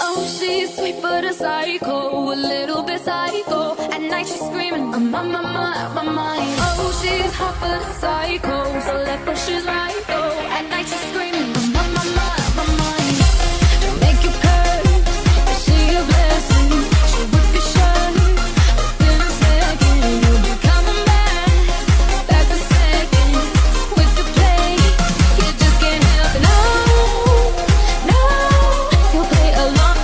Oh, she's sweet but a psycho, a little bit psycho. At night she's screaming, I'm on my mind. Oh, she's hot but a psycho, so left but she's right though. At night she's screaming, I'm on my mind. She'll make you curse, is she a blessing? She'll whip your shirt, in a second you'll be coming back a second with the play. You just can't help it, no. You'll play along,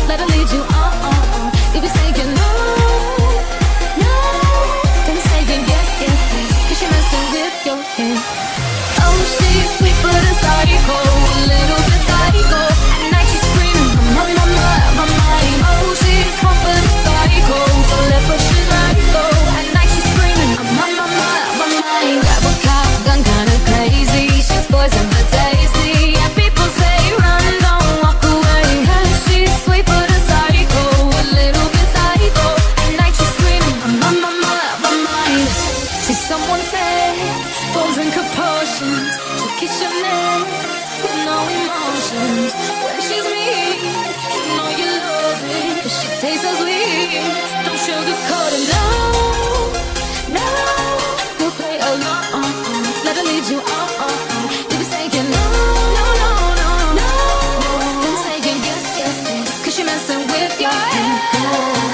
let her lead you on. You'll be saying no, then saying yes, 'cause you're messing with your head. Oh, she's sweet but a psycho, a little bit psycho. At night she's screaming, I'm on my mind. Oh, she's hot but a psycho, so left but she's right though. At night she's screaming, I'm on my mind. Grab a cop, gun kinda crazy. She's poison but tasty, and people say run, don't walk away. She's sweet but a psycho, a little bit psycho. At night she's screaming, I'm on my mind. See, someone said, don't drink her potions. She'll kiss your neck with no emotions. When she's mean, you know you love it, 'cause she tastes so sweet. Don't sugarcoat it, no. You'll play along, let her lead you on. You'll be saying no. Then saying yes, 'cause you're messing with your head.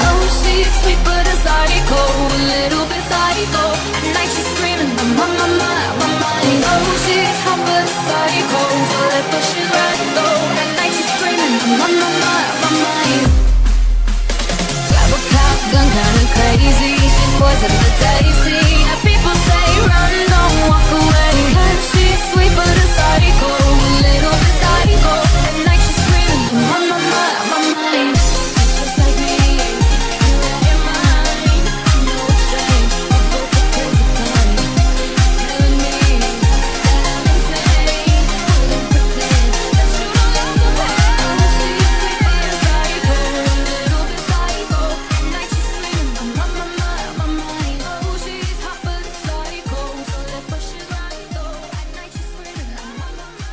Oh, she's sweet but a psycho, a little bit psycho. At night she's screaming, I'm on my mind. Oh, she's hot but a psycho, so left but she's right though. At night she's screaming, I'm on my mind. Grab a cop, gun kinda crazy. She's poison but tasty, and people say run, don't walk away. She's sweet but a psycho, a little bit psycho. At night she's screaming, I'm on my mind. Just like me, you're out your mind. No strange, we both a crazy kind. Telling me that I'm insane, wouldn't pretend that you don't love the pain. She's sweet but a psycho, a little bit psycho. At night she's screaming, I'm on my mind. Oh, she's hot but a psycho, so left but she's right though. At night she's screaming, I'm on my mind.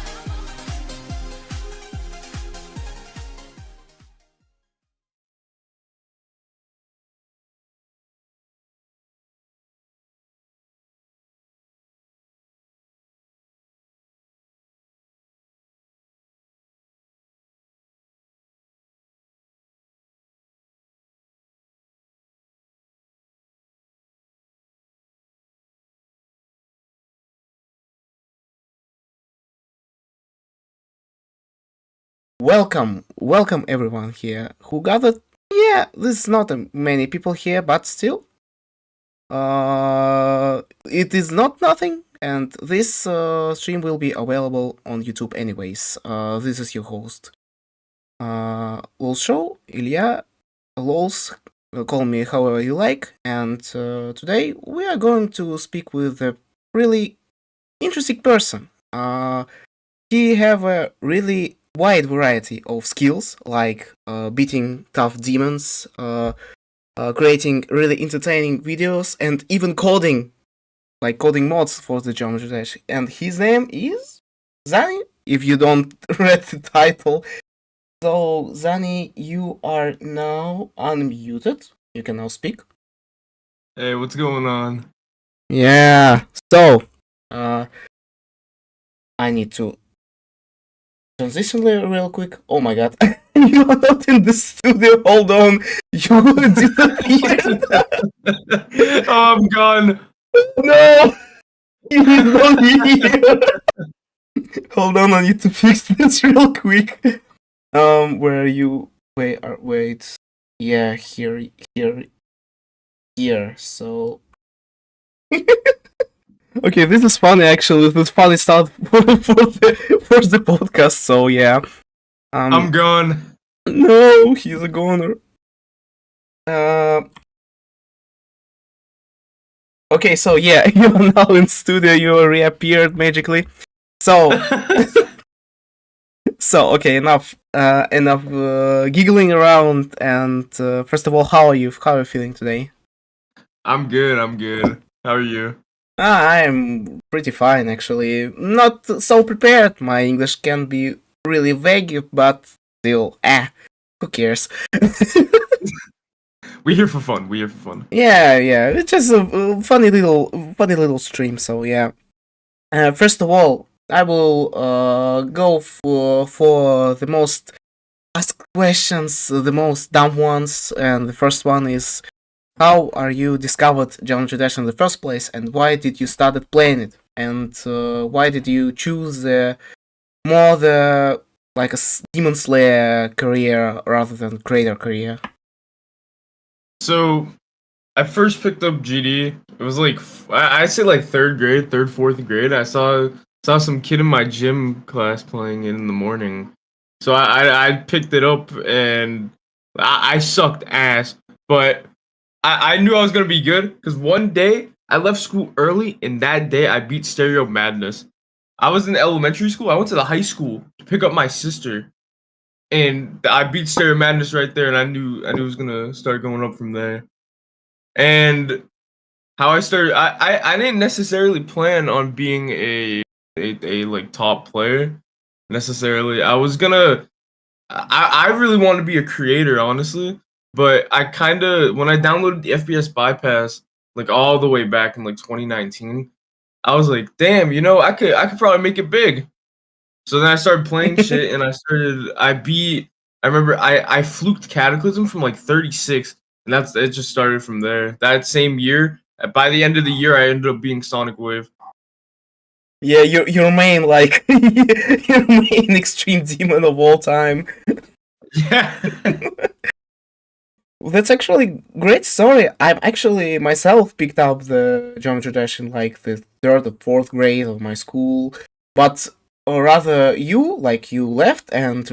Welcome everyone here who gathered. Yeah, there's not many people here, but still, it is not nothing, and this stream will be available on YouTube anyways. This is your host, LolsShow, Ilya, Lols, call me however you like, and today we are going to speak with a really interesting person. He have a really wide variety of skills, like beating tough demons, creating really entertaining videos, and even coding, like coding mods for the Geometry Dash. And his name is XANII, if you don't read the title. So, XANII, you are now unmuted. You can now speak. Hey, what's going on? Yeah, so, I need to transition real quick. Oh my god. You are not in the studio. Hold on. You disappeared. Oh, I'm gone. No. He's not here. Hold on. I need to fix this real quick. Where are you? Wait. Yeah, here. So. Okay, this is funny actually. This is funny start for the podcast. So yeah. I'm gone. No, he's a goner. Okay, so yeah, you are now in studio. You reappeared magically. So, okay, enough giggling around. And first of all, how are you? How are you feeling today? I'm good. How are you? I'm pretty fine actually. Not so prepared. My English can be really vague, but still, who cares? We're here for fun. We're here for fun. Yeah, it's just a funny little stream. So yeah. First of all, I will go for the most asked questions, the most dumb ones, and the first one is, how are you discovered Geometry Dash in the first place, and why did you started playing it, and why did you choose the like a Demon Slayer career rather than creator career? So, I first picked up GD. It was like I'd say like fourth grade. I saw some kid in my gym class playing it in the morning. So I picked it up and I sucked ass, but I knew I was gonna be good because one day I left school early and that day I beat Stereo Madness. I was in elementary school. I went to the high school to pick up my sister, and I beat Stereo Madness right there. And I knew it was gonna start going up from there. And how I started, I didn't necessarily plan on being a like top player necessarily. I was gonna I really want to be a creator, honestly. But I kind of, when I downloaded the FPS bypass, like all the way back in like 2019, I was like, damn, I could probably make it big. So then I started playing shit, and I remember I fluked Cataclysm from like 36, and it just started from there. That same year, by the end of the year, I ended up being Sonic Wave. Yeah, your main like your main extreme demon of all time. Yeah. That's actually great story. I'm actually myself picked up the Geometry Dash in like the 3rd or 4th grade of my school, but rather you left and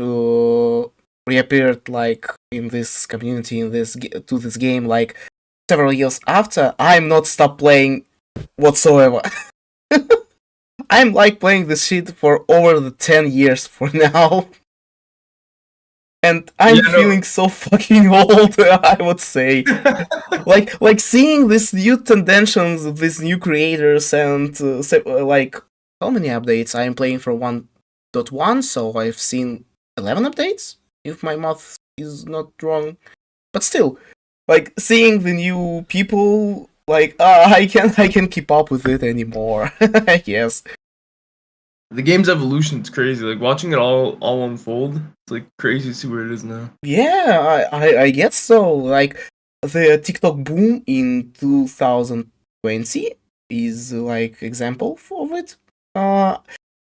reappeared like in this community to this game like several years after. I'm not stopped playing whatsoever. I'm like playing this shit for over the 10 years for now. And I'm feeling so fucking old, I would say. like seeing these new tendencies, these new creators, and like how many updates? I'm playing for 1.1, so I've seen 11 updates, if my math is not wrong. But still, like seeing the new people, like I can keep up with it anymore. I guess. The game's evolution is crazy. Like watching it all unfold, it's like crazy to see where it is now. Yeah, I guess so. Like the TikTok boom in 2020 is like example of it.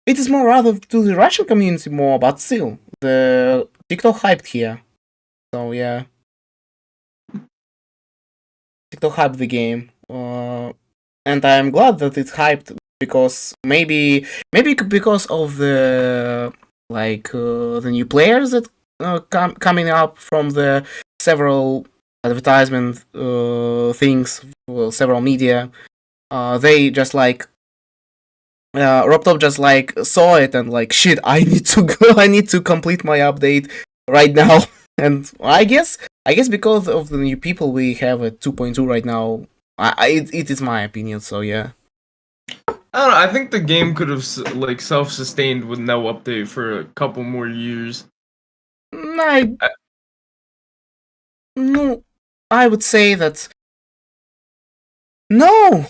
It is more rather to the Russian community more, but still the TikTok hyped here. So yeah, TikTok hyped the game. And I'm glad that it's hyped because maybe because of the the new players that coming up from the several advertisement things, several media, they just like Robtop just like saw it and like shit, I need to go, I need to complete my update right now. And I guess because of the new people we have at 2.2 right now, it is my opinion. So yeah. I don't know. I think the game could have like self-sustained with no update for a couple more years. No, I would say that no,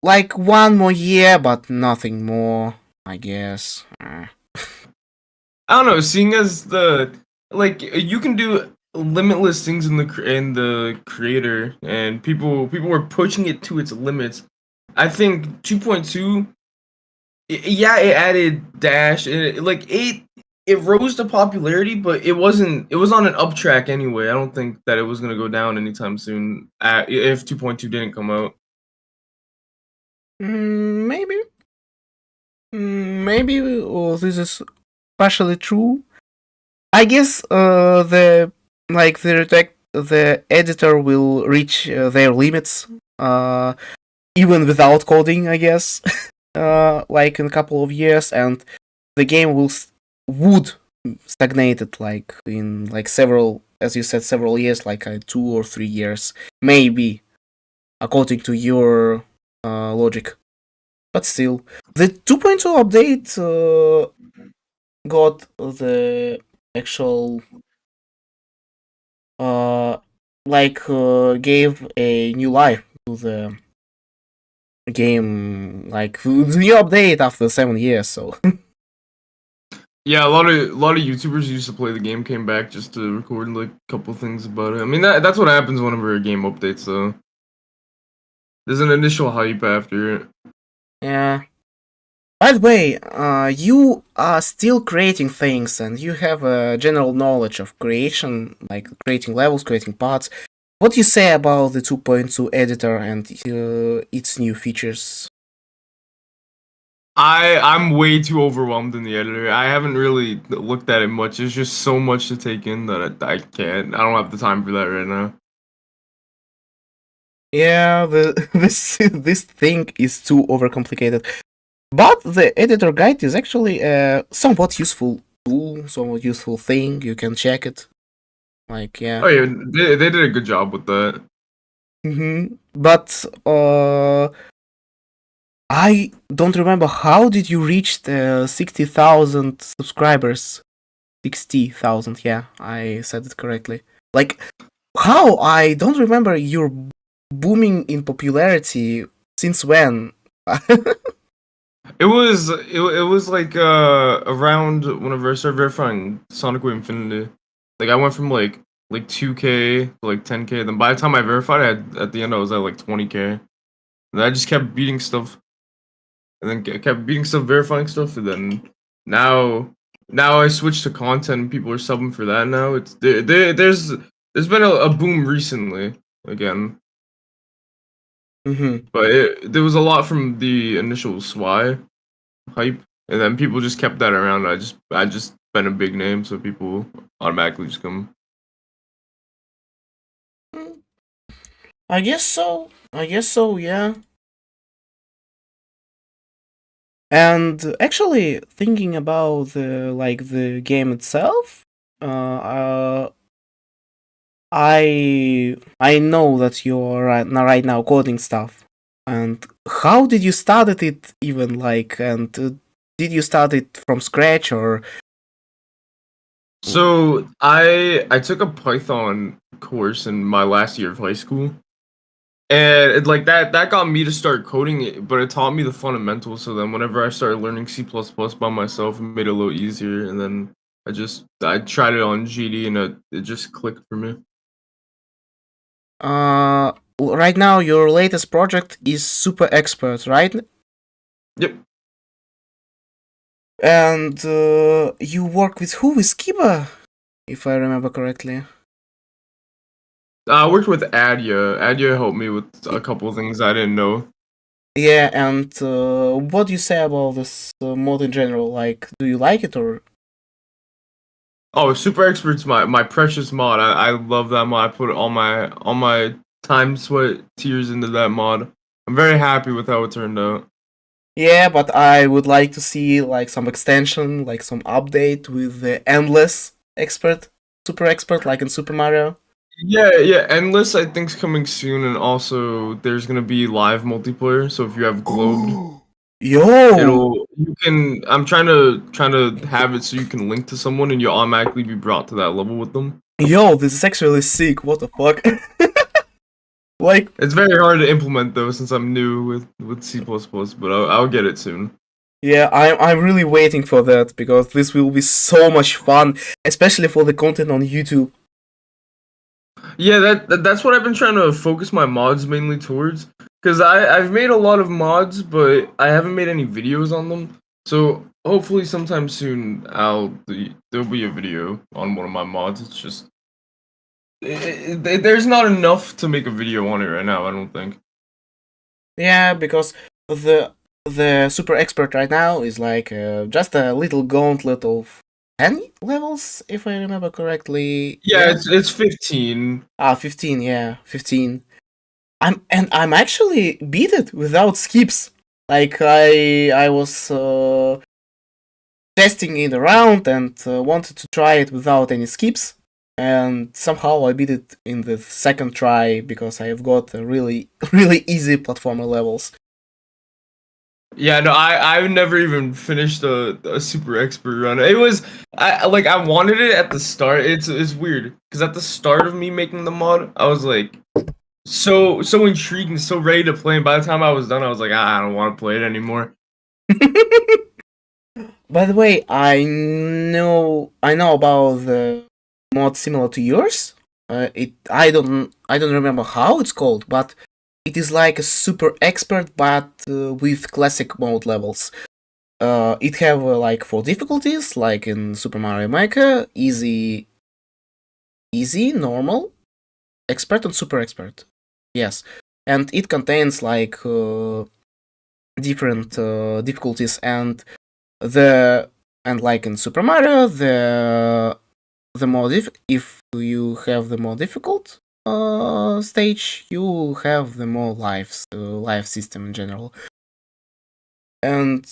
like one more year, but nothing more. I guess. I don't know. Seeing as you can do limitless things in the creator, and people were pushing it to its limits. I think 2.2, it added dash. It rose to popularity, but it was on an up track anyway. I don't think that it was gonna go down anytime soon. If 2.2 didn't come out, maybe. This is partially true. I guess the editor will reach their limits. Even without coding, I guess, like in a couple of years, and the game would stagnate it like in like several, as you said, several years, like 2 or 3 years, maybe, according to your logic. But still, the 2.2 update got the actual gave a new life to the game, like the new update after 7 years. So Yeah, a lot of YouTubers who used to play the game came back just to record like a couple things about it. I mean that's what happens whenever a game updates though. There's an initial hype after it. yeah. By the way, you are still creating things, and you have a general knowledge of creation, like creating levels, creating parts. What do you say about the 2.2 editor and its new features? I'm way too overwhelmed in the editor. I haven't really looked at it much. There's just so much to take in that I can't. I don't have the time for that right now. Yeah, this thing is too overcomplicated. But the editor guide is actually a somewhat useful tool, somewhat useful thing. You can check it. Like, yeah. Oh yeah, they did a good job with that. But I don't remember, how did you reach the 60,000 subscribers? 60,000, yeah, I said it correctly. Like, how? I don't remember. You're booming in popularity. Since when? It was like around whenever I started verifying Sonic Wave Infinity. Like I went from like 2K to like 10K. Then by the time I verified, at the end I was at like 20K. And I just kept beating stuff, and then kept beating stuff, verifying stuff, and then now I switched to content. And people are subbing for that now. It's there's been a boom recently again. But there was a lot from the initial SWI hype, and then people just kept that around. I just been a big name, so people automatically just come. I guess so, yeah. And actually, thinking about the game itself, I know that you're right now coding stuff. And how did you start it even, like, and did you start it from scratch or? So I took a Python course in my last year of high school, and that got me to start coding it, but it taught me the fundamentals. So then whenever I started learning C++ by myself, it made it a little easier. And then I tried it on GD, and it just clicked for me. Right now your latest project is Super Expert, right? Yep. And you work with who? With Skiba, if I remember correctly. I worked with Adia. Adia helped me with a couple of things I didn't know. Yeah, and what do you say about this mod in general? Like, do you like it or? Oh, Super Expert's my precious mod. I love that mod. I put all my time, sweat, tears into that mod. I'm very happy with how it turned out. Yeah, but I would like to see like some extension, like some update with the endless expert, Super Expert, like in Super Mario. Yeah, Endless I think's coming soon, and also there's gonna be live multiplayer. So if you have Globed, Yo! I'm trying to have it so you can link to someone and you'll automatically be brought to that level with them. Yo, this is actually sick. What the fuck? Like, it's very hard to implement though since I'm new with C++, but I'll get it soon. Yeah, I'm really waiting for that because this will be so much fun, especially for the content on YouTube. Yeah, that's what I've been trying to focus my mods mainly towards. Because I've made a lot of mods, but I haven't made any videos on them. So hopefully sometime soon there'll be a video on one of my mods. It's just there's not enough to make a video on it right now, I don't think. Yeah, because the Super Expert right now is like just a little gauntlet of 10 levels, if I remember correctly. Yeah, it's 15. 15, yeah, 15. I'm actually beat it without skips. Like I was testing it around and wanted to try it without any skips, and somehow I beat it in the second try because I have got really easy platformer levels. Yeah, no, I never even finished a super expert run. It was I wanted it at the start. It's weird because at the start of me making the mod, I was like so intrigued and so ready to play. And by the time I was done, I was like, I don't want to play it anymore. By the way, I know about the mod similar to yours. I don't remember how it's called, but it is like a super expert, but with classic mode levels. It have like 4 difficulties, like in Super Mario Maker: easy, normal, expert, and super expert. Yes, and it contains like different difficulties, and like in Super Mario, the more if you have the more difficult stage, you have the more life system in general. And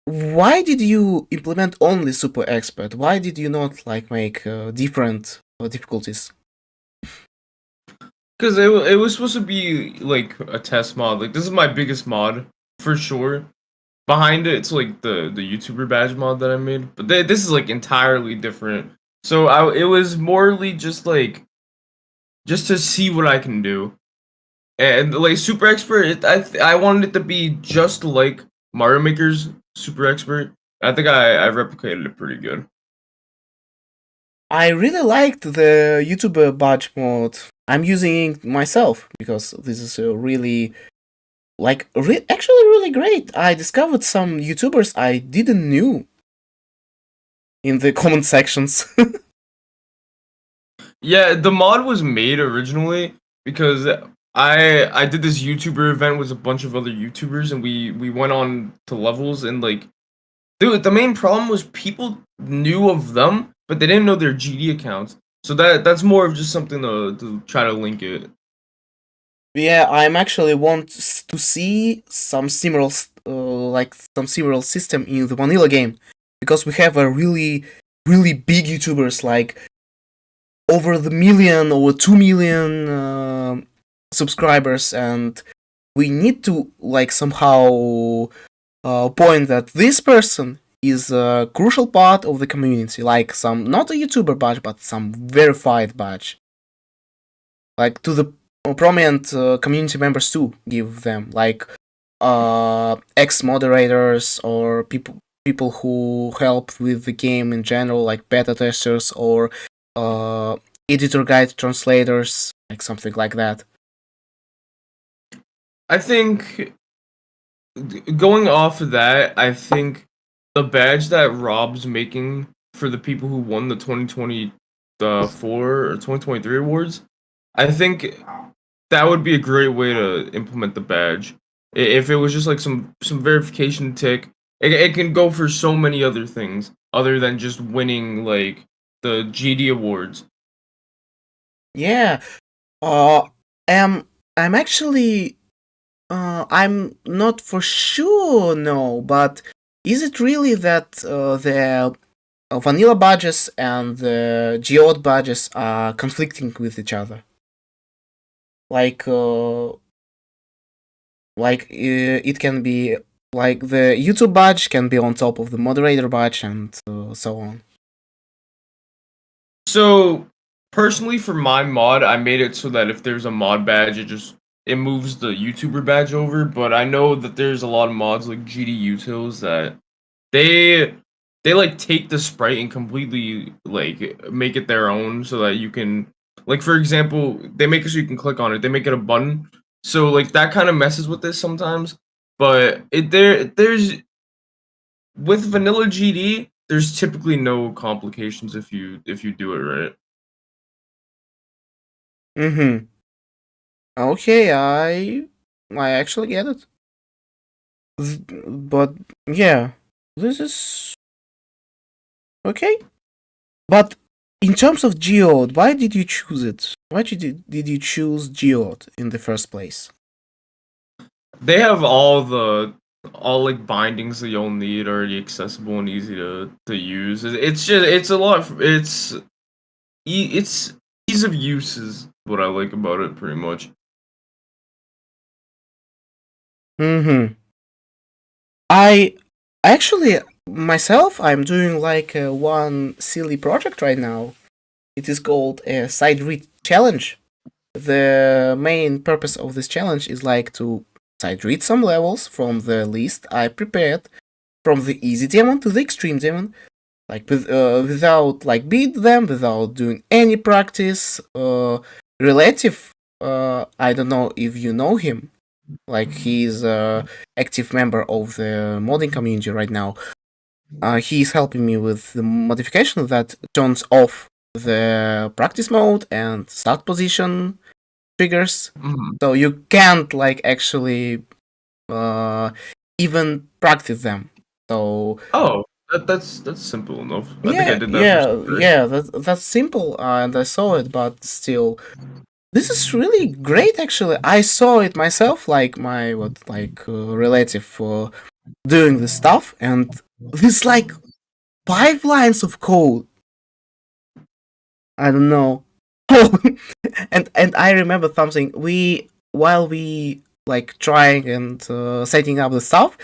why did you implement only super expert? Why did you not like make different difficulties? Because it was supposed to be like a test mod. Like this is my biggest mod for sure. Behind it, it's like the YouTuber badge mod that I made, but this is like entirely different. So it was morely just to see what I can do, and like super expert. I wanted it to be just like Mario Maker's super expert. I think I replicated it pretty good. I really liked the YouTuber badge mod. I'm using it myself because this is a really actually really great. I discovered some YouTubers I didn't knew in the comment sections. Yeah, the mod was made originally because I did this YouTuber event with a bunch of other YouTubers, and we went on to levels, and like, dude, the main problem was people knew of them, but they didn't know their GD accounts. So that's more of just something to try to link it. Yeah, I'm actually want to see some similar system in the vanilla game, because we have a really big YouTubers like over the million or 2 million subscribers, and we need to like somehow point that this person is a crucial part of the community, like some not a YouTuber badge but some verified badge, like to the prominent community members too, give them like ex moderators or people who help with the game in general, like beta testers or editor guide translators, like something like that. I think going off of that, I think the badge that Rob's making for the people who won the 2024 or 2023 awards, I think that would be a great way to implement the badge. If it was just like some verification tick, it can go for so many other things other than just winning like the GD awards. Yeah. Uh, I'm actually I'm not for sure, no, but is it really that the vanilla badges and the geode badges are conflicting with each other? Like, it can be like the YouTube badge can be on top of the moderator badge and so on. So personally, for my mod, I made it so that if there's a mod badge, it moves the YouTuber badge over. But I know that there's a lot of mods like GD Utils that they like take the sprite and completely like make it their own so that you can, like, for example, they make it so you can click on it. They make it a button. So like that kind of messes with this sometimes. But there's with vanilla GD, there's typically no complications if you do it right. Mm-hmm. Okay, I actually get it. But yeah, this is okay. But in terms of Geode, why did you choose it? Why did you choose Geode in the first place? They have all like bindings that you'll need already accessible and easy to use. It's just it's a lot. It's ease of use is what I like about it pretty much. Mm-hmm. I actually myself I'm doing like one silly project right now. It is called a side read challenge. The main purpose of this challenge is like to side read some levels from the list I prepared, from the easy demon to the extreme demon, like without like beat them, without doing any practice. Relative, I don't know if you know him. Like he's a active member of the modding community right now. He's helping me with the modification that turns off the practice mode and start position triggers, so you can't like actually even practice them. So that's simple enough. I think I did that for some yeah, that's simple, and I saw it, but still, this is really great. Actually, I saw it myself, like my relative doing this stuff, and this like 5 lines of code. I don't know. and I remember something. While we like trying and setting up the stuff,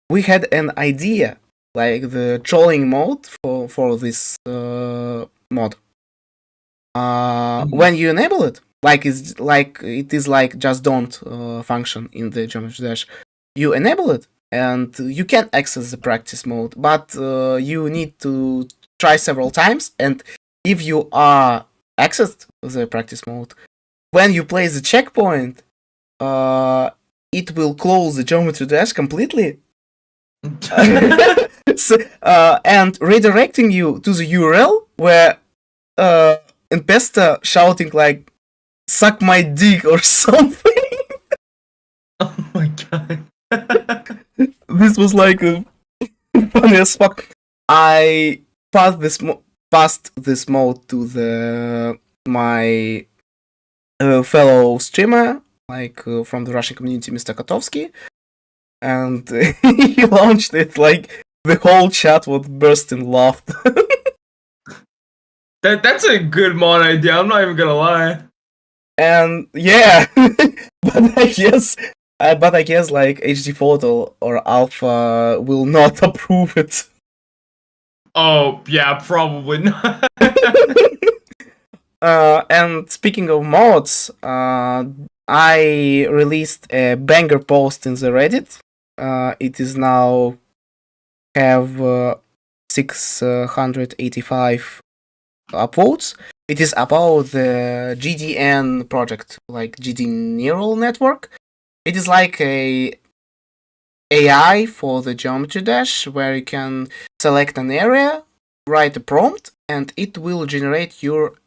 we had an idea, like the trolling mode for this mod. When you enable it, like it is like just don't function in the Geometry Dash. You enable it, and you can access the practice mode, but you need to try several times. And if you are accessed the practice mode, when you place the checkpoint, it will close the Geometry Dash completely. And redirecting you to the URL where Impesta shouting like "suck my dick" or something. Oh my god. This was like funny as fuck. I passed this mode to my fellow streamer, like from the Russian community, Mr. Kotovsky, and he launched it. Like the whole chat would burst in laughter. That's a good mod idea. I'm not even gonna lie. And yeah, but I guess like HD Photo or Alpha will not approve it. Oh yeah, probably not. And speaking of mods, I released a banger post in the Reddit. It is now have 685 upvotes. It is about the GDN project, like GD Neural Network. It is like a AI for the Geometry Dash, where you can select an area, write a prompt, and it will generate you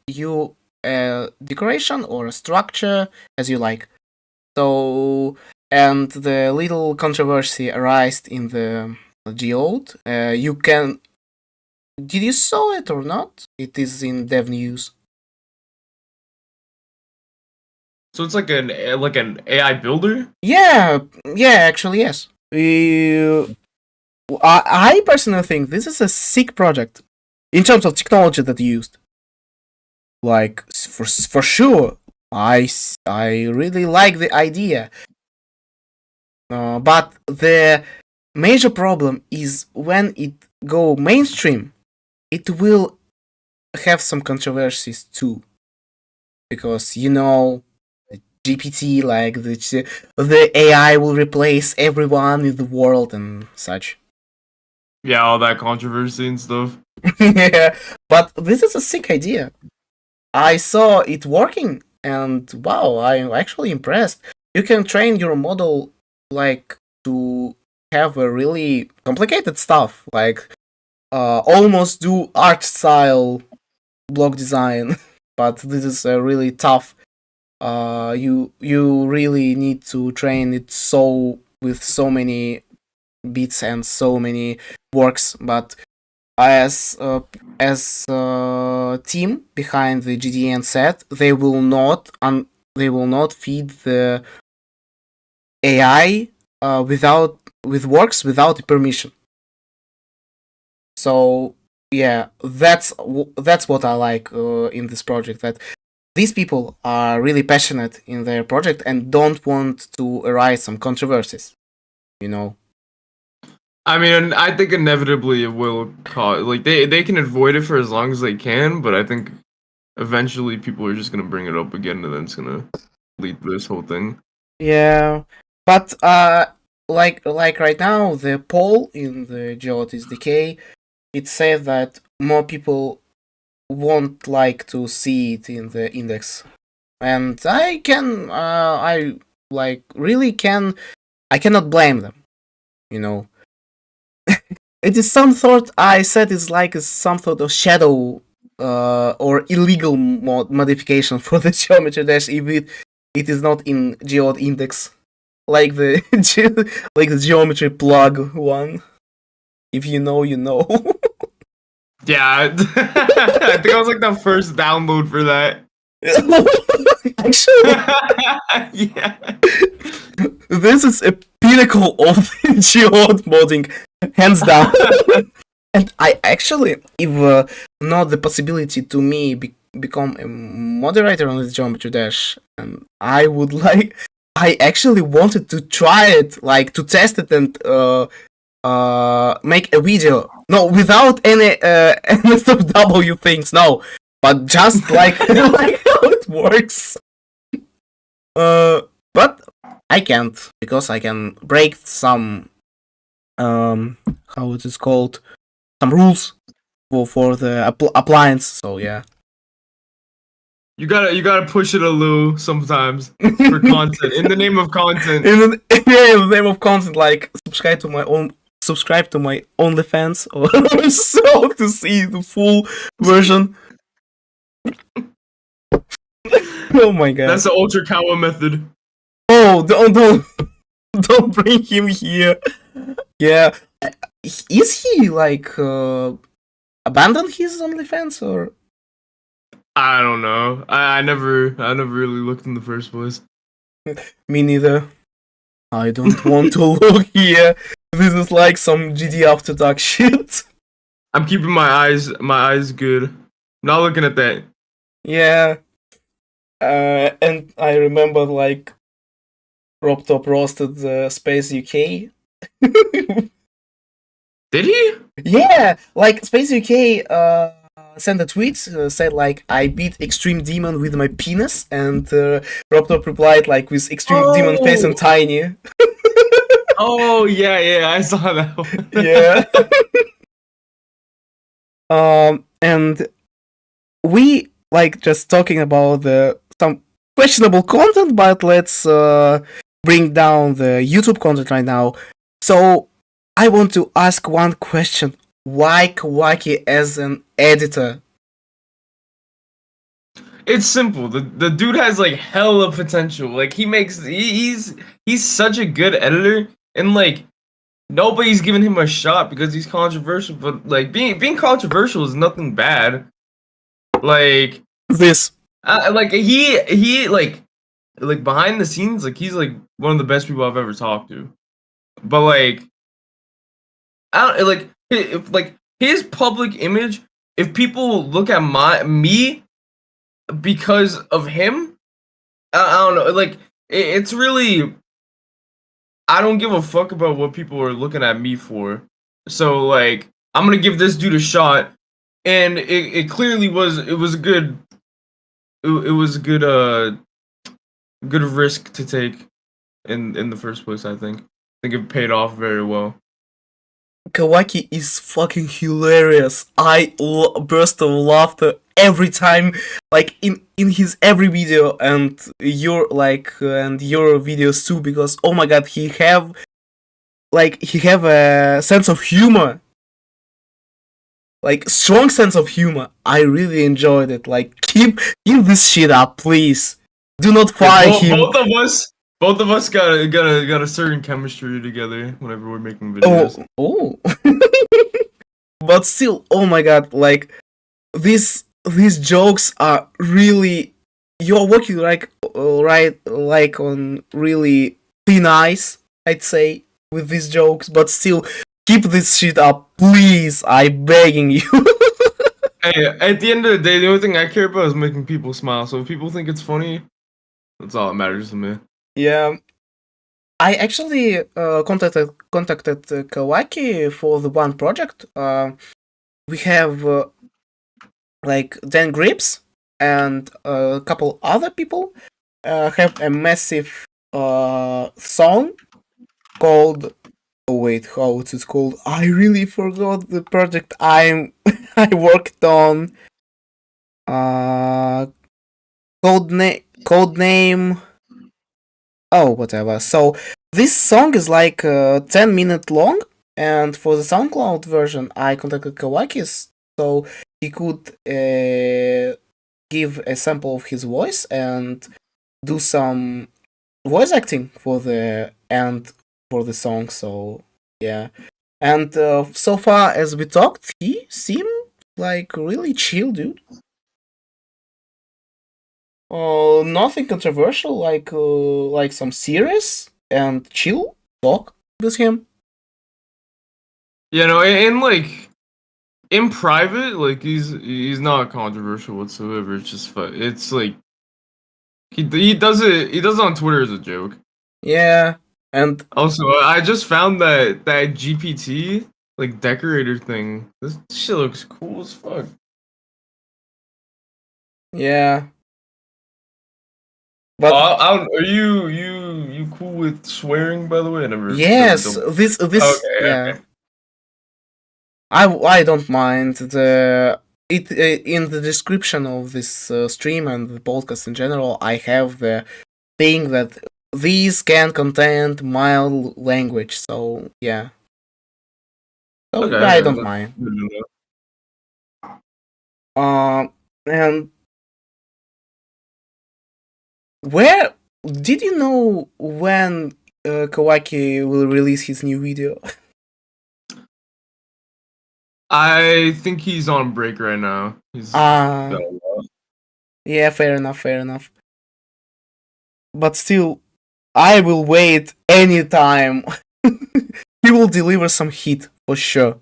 a decoration or a structure as you like. So, and the little controversy arose in the Geode. You can. Did you saw it or not? It is in Dev News. So it's like an AI builder? Yeah, actually, yes. I personally think this is a sick project in terms of technology that used. Like for sure, I really like the idea. But the major problem is when it go mainstream, it will have some controversies too, because GPT, like the AI will replace everyone in the world and such. Yeah, all that controversy and stuff. Yeah, but this is a sick idea. I saw it working, and wow, I'm actually impressed. You can train your model like to have a really complicated stuff, like almost do art style block design, but this is a really tough. You really need to train it with so many bits and so many works, but as team behind the GDN set, they will not feed the AI with works without permission. So yeah, that's what I like in this project, that these people are really passionate in their project and don't want to arise some controversies, you know. I mean, I think inevitably it will cause like they can avoid it for as long as they can, but I think eventually people are just gonna bring it up again, and then it's gonna lead to this whole thing. Yeah, but like right now, the poll in the Geot is decay. It says that more people won't like to see it in the index, and I cannot blame them. You know, it is some sort. I said it's like some sort of shadow or illegal modification for the geometry dash if it is not in Geot index, like the like the geometry plug one. If you know, you know. Yeah, I think I was like the first download for that. Actually, Yeah. this is a pinnacle of Geot modding, hands down. And I actually, if not the possibility to me become a moderator on this Geometry Dash, and I actually wanted to try it, like to test it and make a video. No, without any NSFW things, no, but just like like how it works. But I can't because I can break some how it is called, some rules for the appliance. So yeah. You gotta push it a little sometimes for content. In the name of content. In the name of content, like subscribe to my OnlyFans or so to see the full version. Oh my god. That's the Ultra Kawa method. Oh, don't bring him here. Yeah. Is he like abandoned his OnlyFans or? I don't know. I never really looked in the first place. Me neither. I don't want to look here. This is like some GD After Dark shit. I'm keeping my eyes good. Not looking at that. Yeah. And I remember like Rob Top roasted Space UK. Did he? Yeah, like Space UK sent a tweet, said like, I beat Extreme Demon with my penis, and Rob Top replied like with Extreme Demon face and tiny. Oh yeah, I saw that one. Yeah. And we like just talking about some questionable content, but let's bring down the YouTube content right now. So I want to ask one question: why Kawaki as an editor? It's simple. The dude has like hella potential. Like he's such a good editor, and like nobody's giving him a shot because he's controversial. But like being controversial is nothing bad. Like This. like he like behind the scenes, like he's like one of the best people I've ever talked to. But like I don't like if like his public image. If people look at me because of him, I don't know. Like it's really, I don't give a fuck about what people are looking at me for. So like I'm gonna give this dude a shot, and it clearly was a good good risk to take in the first place. I think it paid off very well. Kawaki is fucking hilarious. I burst of laughter every time, like in his every video, and your videos too, because oh my god, he have a sense of humor, like strong sense of humor. I really enjoyed it. Like keep this shit up, please. Do not fire him. Both of us got a certain chemistry together whenever we're making videos. Oh. But still, oh my god, like these jokes are really, you're working like on really thin ice, I'd say, with these jokes, but still keep this shit up, please. I'm begging you. Hey, at the end of the day, the only thing I care about is making people smile. So if people think it's funny, that's all that matters to me. Yeah. I actually contacted Kawaki for the one project. We have like 10 grips, and a couple other people have a massive song called. Oh wait, how is it called? I really forgot the project I worked on. Codename. Oh, whatever. So this song is like 10-minute long, and for the SoundCloud version, I contacted Kawaki so he could give a sample of his voice and do some voice acting for the end for the song. So yeah, and so far as we talked, he seemed like really chill dude. Nothing controversial, like some serious and chill talk with him. You know, and like in private, like he's not controversial whatsoever. It's just fun. It's like he does it on Twitter as a joke. Yeah, and Also, I just found that GPT like decorator thing. This shit looks cool as fuck. yeah, but Are you cool with swearing? By the way, I never. yes, Never this Okay, yeah. okay. I don't mind it in the description of this stream and the podcast in general. I have the thing that these can contain mild language. So yeah, so Okay, I yeah, don't that's mind. good to know. And where did you know when Kawaki will release his new video? I think he's on break right now. He's Ah, yeah, fair enough. But still, I will wait anytime. He will deliver some heat for sure.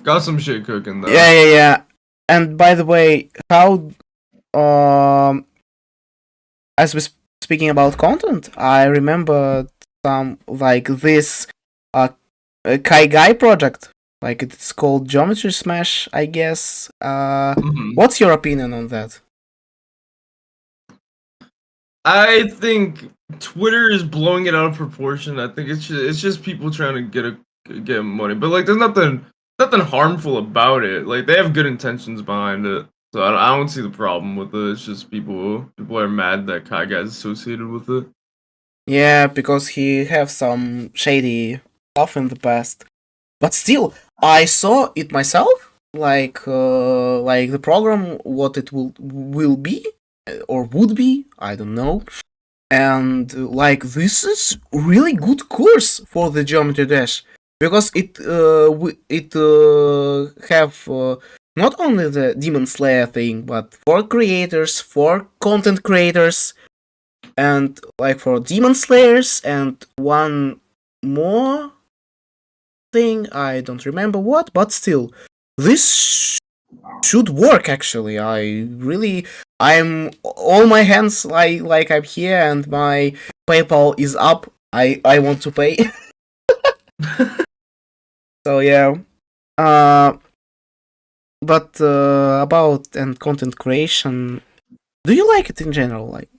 got some shit cooking though. Yeah. And by the way, how as we speaking about content, I remember some like this Kai Guy project. Like it's called Geometry Smash, I guess. Mhm. What's your opinion on that? I think Twitter is blowing it out of proportion. I think it's just people trying to get money, but like there's nothing harmful about it. Like they have good intentions behind it, so I don't see the problem with it. It's just people are mad that Kai Guy's associated with it. Yeah, because he have some shady stuff in the past. But still, I saw it myself, like the program, what it will be or would be, I don't know. And like this is really good course for the Geometry Dash because it have not only the Demon Slayer thing, but for creators, for content creators, and like for Demon Slayers, and one more thing, I don't remember what, but still, this should work actually. I'm all my hands like I'm here and my PayPal is up. I want to pay. So yeah. But about and content creation, do you like it in general? Like,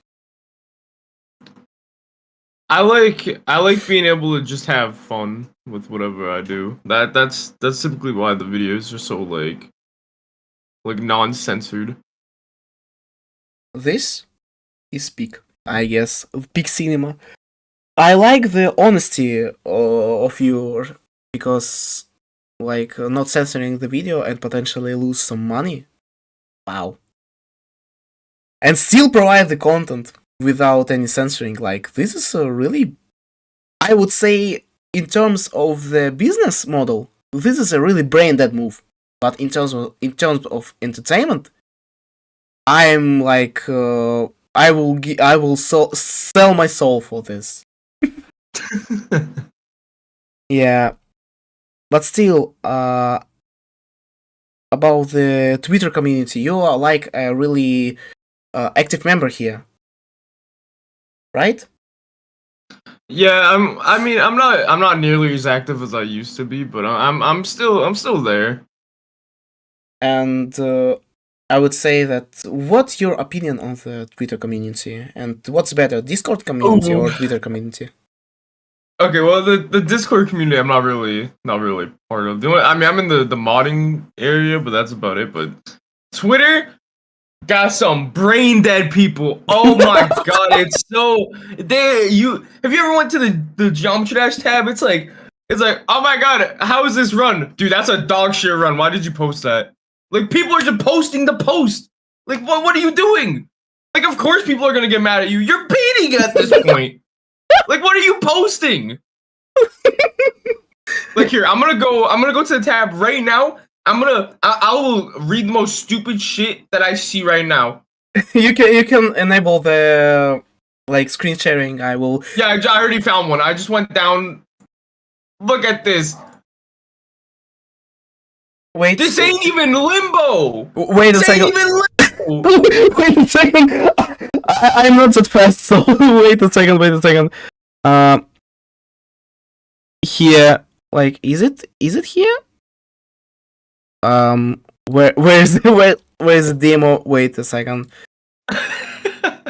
I like being able to just have fun with whatever I do. That's typically why the videos are so like non-censored. this is peak, I guess, peak cinema. I like the honesty of you because, like, not censoring the video and potentially lose some money. Wow. And still provide the content without any censoring. Like, this is a really, I would say, in terms of the business model, this is a really brain dead move. But in terms of entertainment, I'm like, I will sell my soul for this. Yeah, but still, about the Twitter community, you are like a really active member here, right? Yeah, I'm not nearly as active as I used to be, but I'm still there. And I would say that what's your opinion on the Twitter community? And what's better, Discord community or Twitter community? Okay, well, the Discord community, I'm not really part of. I'm in the modding area, but that's about it. But Twitter got some brain dead people. Oh my god, it's so have you ever went to the Geometry Dash tab? It's like, oh my god, how is this run? Dude, that's a dog shit run. Why did you post that? Like, people are just posting the post. Like, what are you doing? Like, of course people are gonna get mad at you. You're beating at this point. Like, what are you posting? Like, here, I'm gonna go to the tab right now. I will read the most stupid shit that I see right now. You can enable the like screen sharing. I will. Yeah, I already found one. I just went down. Look at this. Wait. This ain't even limbo. Wait a second. Ain't even limbo. Wait a second. I'm not that fast, so wait a second. Here, like, is it here? Where is the demo? Wait a second.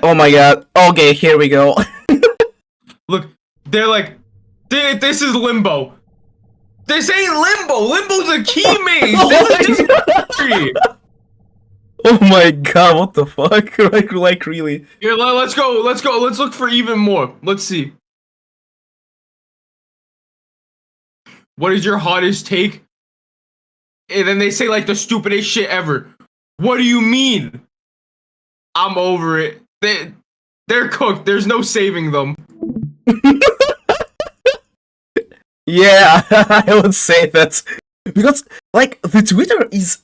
Oh my god. Okay, here we go. Look, they're like, this is limbo. This ain't limbo. Limbo's a key maze. This is just free. Oh my god, what the fuck? like really? Here, let's go. Let's look for even more. Let's see. What is your hottest take? And then they say like the stupidest shit ever. What do you mean? I'm over it. They're cooked. There's no saving them. Yeah, I would say that. Because, like, the Twitter is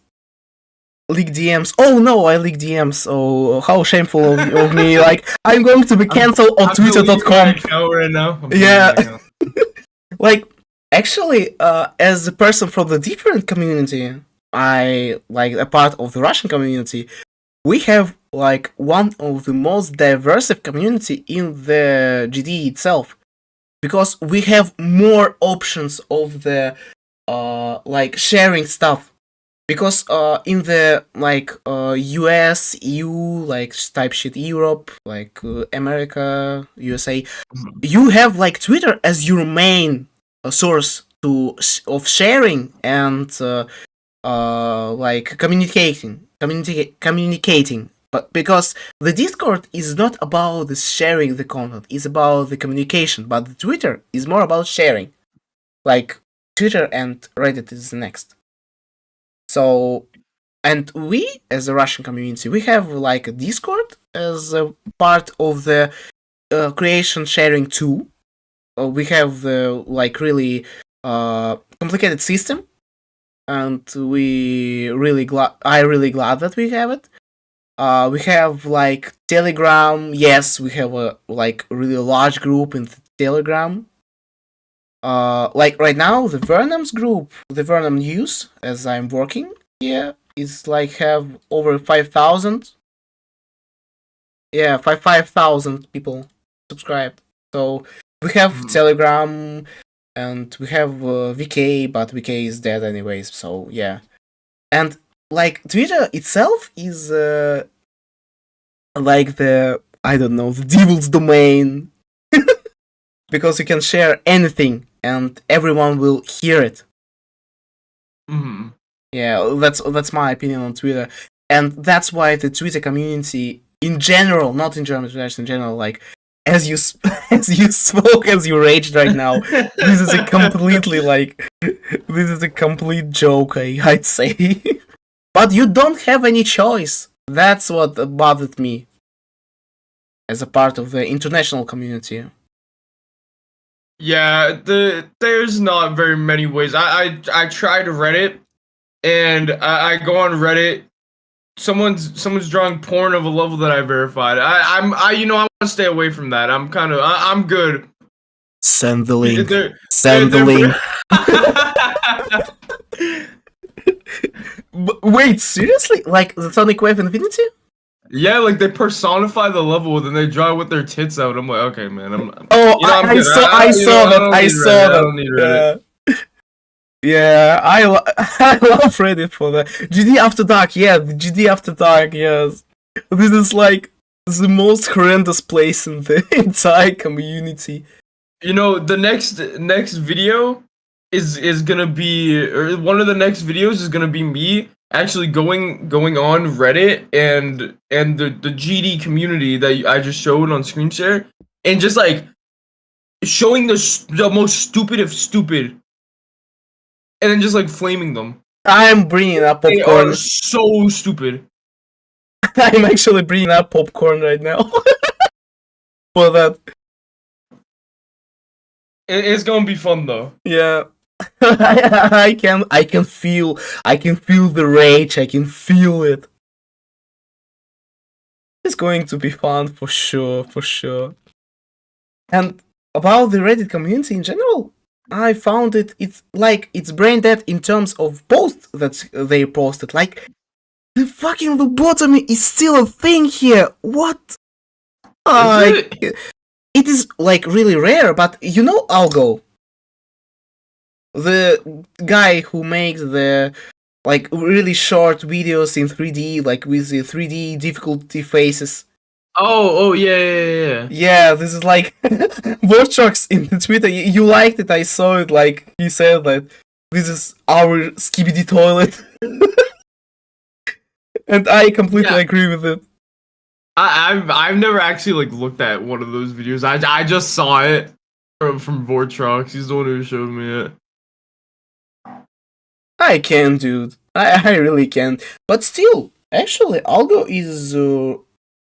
leak DMs. Oh no, I leak DMs. Oh, how shameful of me. Like, I'm going to be cancelled on twitter.com. Right now. Yeah. Like, actually, as a person from the different community, I, like, a part of the Russian community, we have, like, one of the most diverse community in the GD itself. Because we have more options of the, like, sharing stuff. Because in the, like, US, EU, like, type shit, Europe, like, America, USA, you have, like, Twitter as your main source of sharing and, like, communicating. But because the Discord is not about the sharing the content, it's about the communication. But the Twitter is more about sharing. Like, Twitter and Reddit is the next. So, and we, as a Russian community, we have, like, a Discord as a part of the creation sharing too. We have the, like, really complicated system. And I'm really glad that we have it. We have, like, Telegram. Yes, we have a, like, really large group in Telegram. Like, right now, the Vernam's group, the Vernam News, as I'm working here, is, like, have over 5,000. Yeah, 5,000 people subscribed. So, we have Telegram, and we have VK, but VK is dead anyways, so, yeah. And, like, Twitter itself is, like, the, I don't know, the devil's domain. Because you can share anything, and everyone will hear it. Mm-hmm. Yeah, that's my opinion on Twitter. And that's why the Twitter community, in general, not in Geometry Dash, in general, like, as you spoke, as you raged right now, this is a completely, like, this is a complete joke, I'd say. But you don't have any choice. That's what bothered me as a part of the international community. Yeah, there's not very many ways. I tried Reddit, and I go on Reddit. Someone's drawing porn of a level that I verified. I want to stay away from that. I'm good. Send the link. Send the link. Wait, seriously? Like the Sonic Wave Infinity? Yeah, like they personify the level, then they draw with their tits out. I'm like, okay, man. Oh, I'm I good. saw that. I saw I that. don't need Reddit. Yeah, I love Reddit for that. GD After Dark, yeah, the GD After Dark, yes. This is like the most horrendous place in the entire community. You know, the next video is gonna be, or one of the next videos is gonna be me actually going on Reddit and the GD community that I just showed on screen share, and just like showing the most stupid of stupid, and then just like flaming them. I'm bringing up They popcorn. are so stupid. I'm actually bringing up popcorn right now. For that. It's gonna be fun though. Yeah. I can feel the rage, I can feel it. It's going to be fun for sure. And about the Reddit community in general, I found it's brain dead in terms of posts that they posted. Like, the fucking lobotomy is still a thing here. What? It is like really rare, but you know Algo, the guy who makes the like really short videos in 3D, like with the 3D difficulty faces. Oh yeah. Yeah, this is like Vortrox in Twitter. You liked it, I saw it. Like he said that this is our skibidi toilet, and I completely agree with it. I've never actually like looked at one of those videos. I just saw it from Vortrox. He's the one who showed me it. I can, dude. I really can. But still, actually, Algo is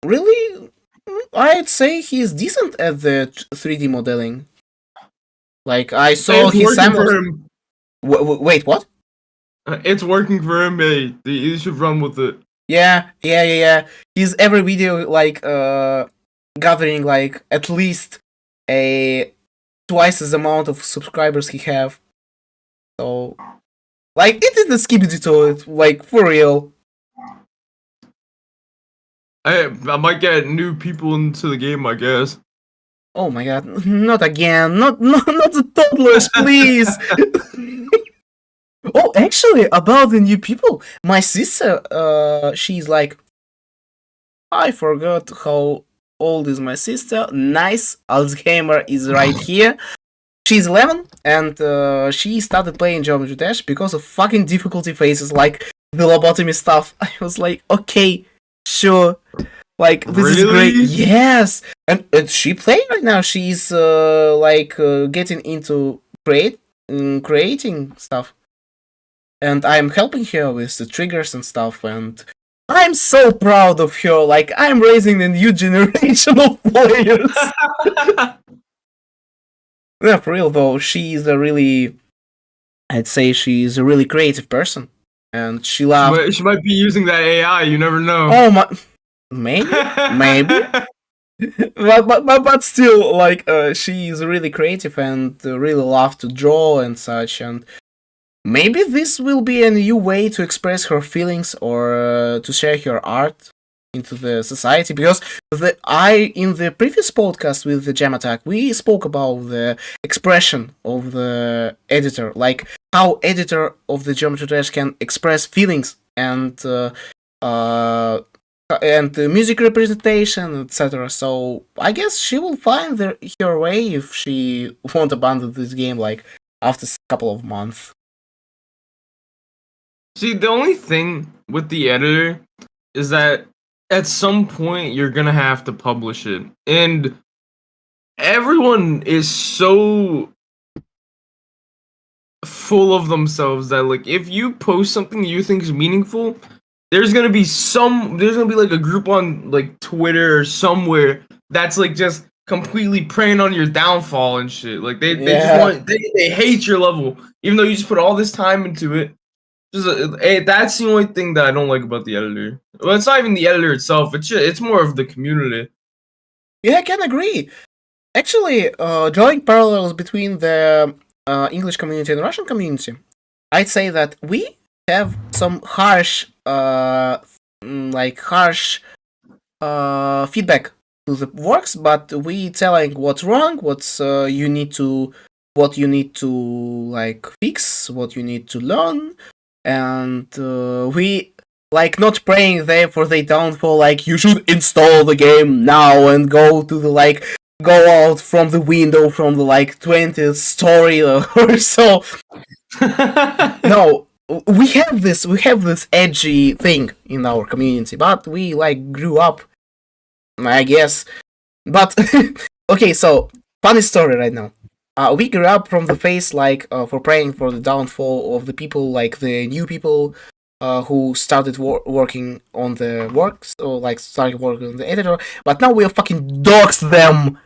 really, I'd say he's decent at the 3D modeling. Like, I saw his samples. Wait, what? It's working for him, mate. You should run with it. Yeah. He's every video, like, gathering, like, at least twice as amount of subscribers he have. So, like, it is the skibidi toilet, like, for real. I might get new people into the game, I guess. Oh my god, not again. Not the toddlers, please. Oh, actually, about the new people, my sister, she's like, I forgot how old is my sister. Nice, Alzheimer is right here. She's 11, and she started playing Geometry Dash because of fucking difficulty phases like the lobotomy stuff. I was like, okay, sure. Like, this is great. Yes! And she playing right now. She's, getting into creating stuff. And I'm helping her with the triggers and stuff, and I'm so proud of her. Like, I'm raising a new generation of players. Yeah, for real though, I'd say she's a really creative person. And she loves... She might be using that AI, you never know. Oh my... Maybe? but still, like, she's really creative and really loves to draw and such, and maybe this will be a new way to express her feelings or to share her art into the society, because in the previous podcast with the Jam Attack, we spoke about the expression of the editor, like how editor of the Geometry Dash can express feelings and music representation, etc. So I guess she will find her way if she won't abandon this game like after a couple of months. See, the only thing with the editor is that at some point you're gonna have to publish it, and everyone is so full of themselves that, like, if you post something you think is meaningful, there's gonna be like a group on like Twitter or somewhere that's like just completely preying on your downfall and shit. Like they hate your level, even though you just put all this time into it. That's the only thing that I don't like about the editor. Well, it's not even the editor itself. It's more of the community. Yeah, I can agree. Actually, drawing parallels between the English community and Russian community, I'd say that we have some harsh feedback to the works, but we telling what's wrong, what you need to like fix, what you need to learn, and we like not praying there for the downfall. Like you should install the game now and go out from the window from the 20th story or so. No, we have this edgy thing in our community, but we grew up, I guess. But okay, so funny story right now. We grew up from the phase for praying for the downfall of the people, the new people who started working on the works or started working on the editor. But now we are fucking dox them.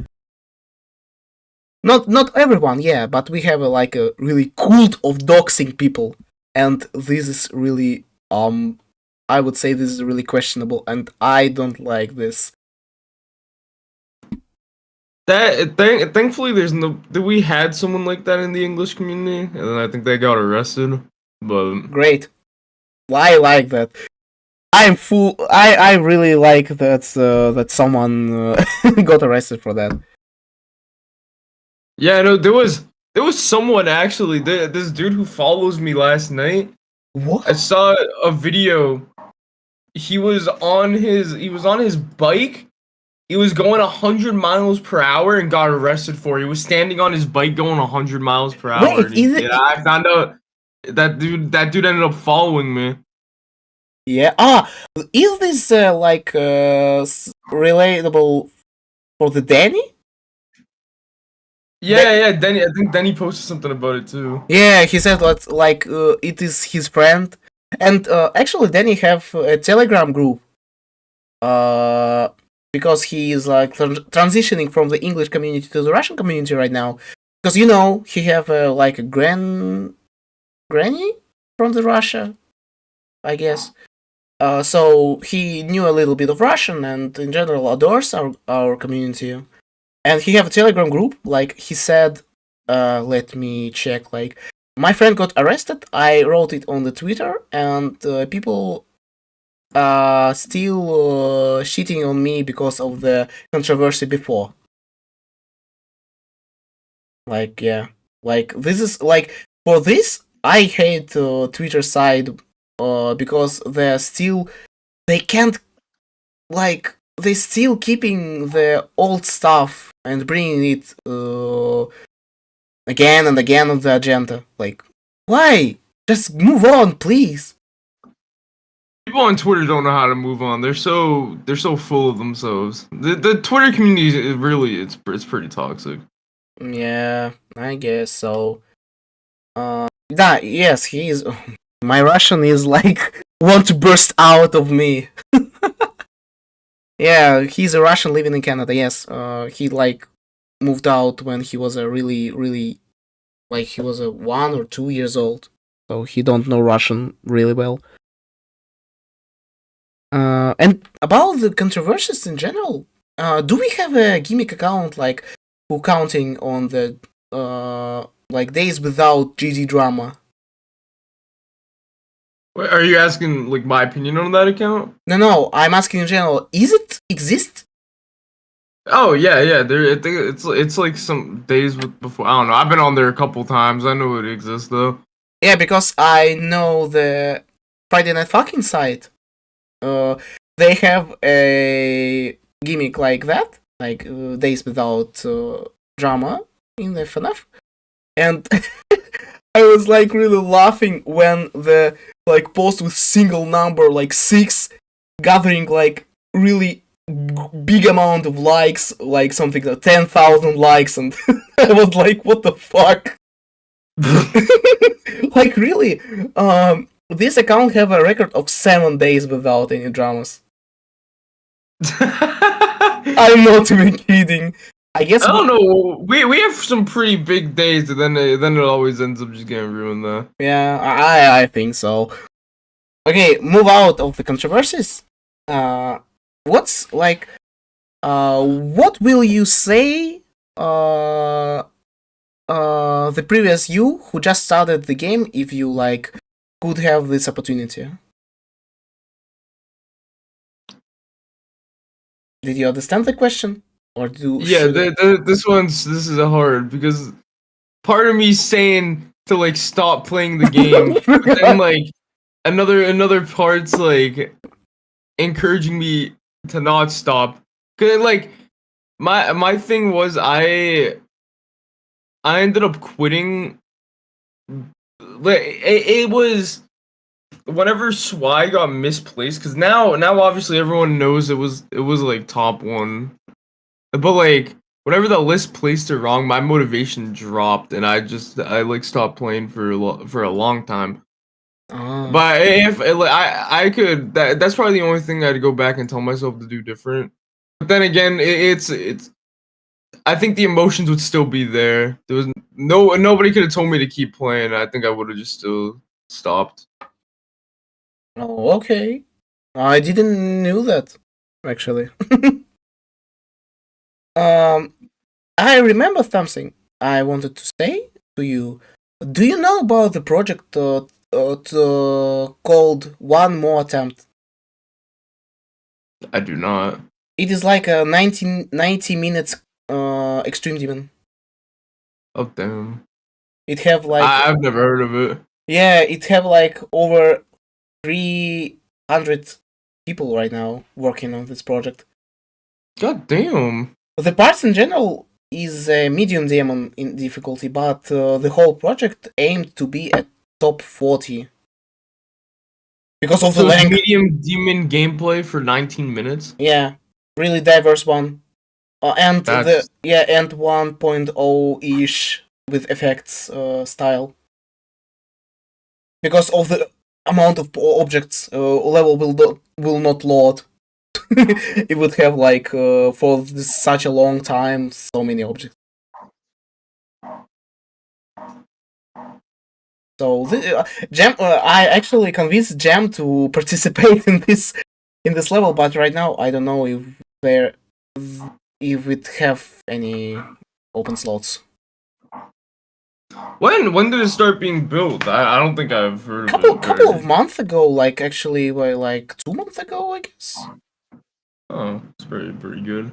Not everyone, yeah, but we have a really cult of doxing people, and this is really I would say this is really questionable, and I don't like this. Thankfully, we had someone like that in the English community, and then I think they got arrested. But great, I like that. I really like that someone got arrested for that. Yeah, no, there was someone actually. This dude who follows me last night. What? I saw a video. He was on his bike. He was going 100 miles per hour and got arrested for it. He was standing on his bike going 100 miles per hour. Wait, I found out that dude ended up following me. Yeah. Is this relatable for the Danny? Yeah, Danny. I think Danny posted something about it too. Yeah, he said that it is his friend, and actually Danny have a Telegram group. Because he is transitioning from the English community to the Russian community right now. Because he have a granny from the Russia, I guess. So he knew a little bit of Russian and in general adores our community. And he have a Telegram group, he said, let me check, my friend got arrested, I wrote it on the Twitter, and people still shitting on me because of the controversy before. This is, for this, I hate Twitter side, because they're still keeping the old stuff and bringing it again and again on the agenda. Why? Just move on, please. People on Twitter don't know how to move on. They're so full of themselves. The Twitter community is really it's pretty toxic. Yeah, I guess so. Yes, he is. My Russian is want to burst out of me. Yeah, he's a Russian living in Canada. Yes, he moved out when he was a really he was 1 or 2 years old, so he don't know Russian really well. And about the controversies in general, do we have a gimmick account who counting on the days without GD drama? Wait, are you asking my opinion on that account? No, I'm asking in general. Is it exist? Oh yeah. It's some days before. I don't know. I've been on there a couple times. I know it exists though. Yeah, because I know the Friday Night Fucking site. They have a gimmick like that, days without drama in the FNAF, and I was really laughing when the post with single number 6 gathering really big amount of likes, something like 10,000 likes, and I was what the fuck? Really? This account have a record of 7 days without any dramas. I'm not even kidding. I guess I don't know. We have some pretty big days, and then it always ends up just getting ruined though. Yeah, I think so. Okay, move out of the controversies. What's what will you say? The previous you who just started the game, if you could have this opportunity. Did you understand the question? Or Yeah, this is a hard because part of me saying to like stop playing the game, but then like another part's like encouraging me to not stop. Cause like my thing was I ended up quitting. Like it was whenever Swag got misplaced, because now obviously everyone knows it was like top one, but like whenever the list placed it wrong, my motivation dropped, and I like stopped playing for a long time. Oh. But if like, I could, that's probably the only thing I'd go back and tell myself to do different. But then again, it's I think the emotions would still be there. There was nobody could have told me to keep playing. I think I would have just still stopped. Oh, okay. I didn't knew that, actually. I remember something I wanted to say to you. Do you know about the project called One More Attempt? I do not. It is like a 90 minutes Extreme Demon. Oh damn! It have like I've never heard of it. yeah, it have like over 300 people right now working on this project. God damn! The parts in general is a medium demon in difficulty, but the whole project aimed to be at top 40 because of the So it's length. medium demon gameplay for 19 minutes. Yeah, really diverse one, and That's- and 1.0 ish with effects style. Because of the amount of objects, level will not load. It would have like for such a long time so many objects. So Jam, I actually convinced Jam to participate in this level, but right now I don't know if it have any open slots. When did it start being built? I don't think I've heard of it. Couple of months ago, like actually, like 2 months ago, I guess. Oh, it's pretty good.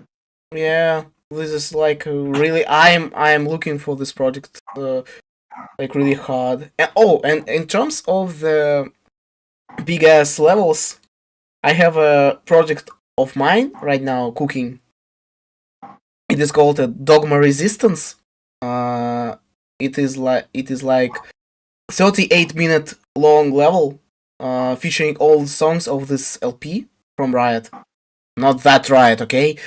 Yeah, this is like really. I'm looking for this project, like really hard. And in terms of the big ass levels, I have a project of mine right now cooking. It is called a Dogma Resistance. It is like 38-minute long level, featuring all the songs of this LP from Riot. Not that Riot, okay?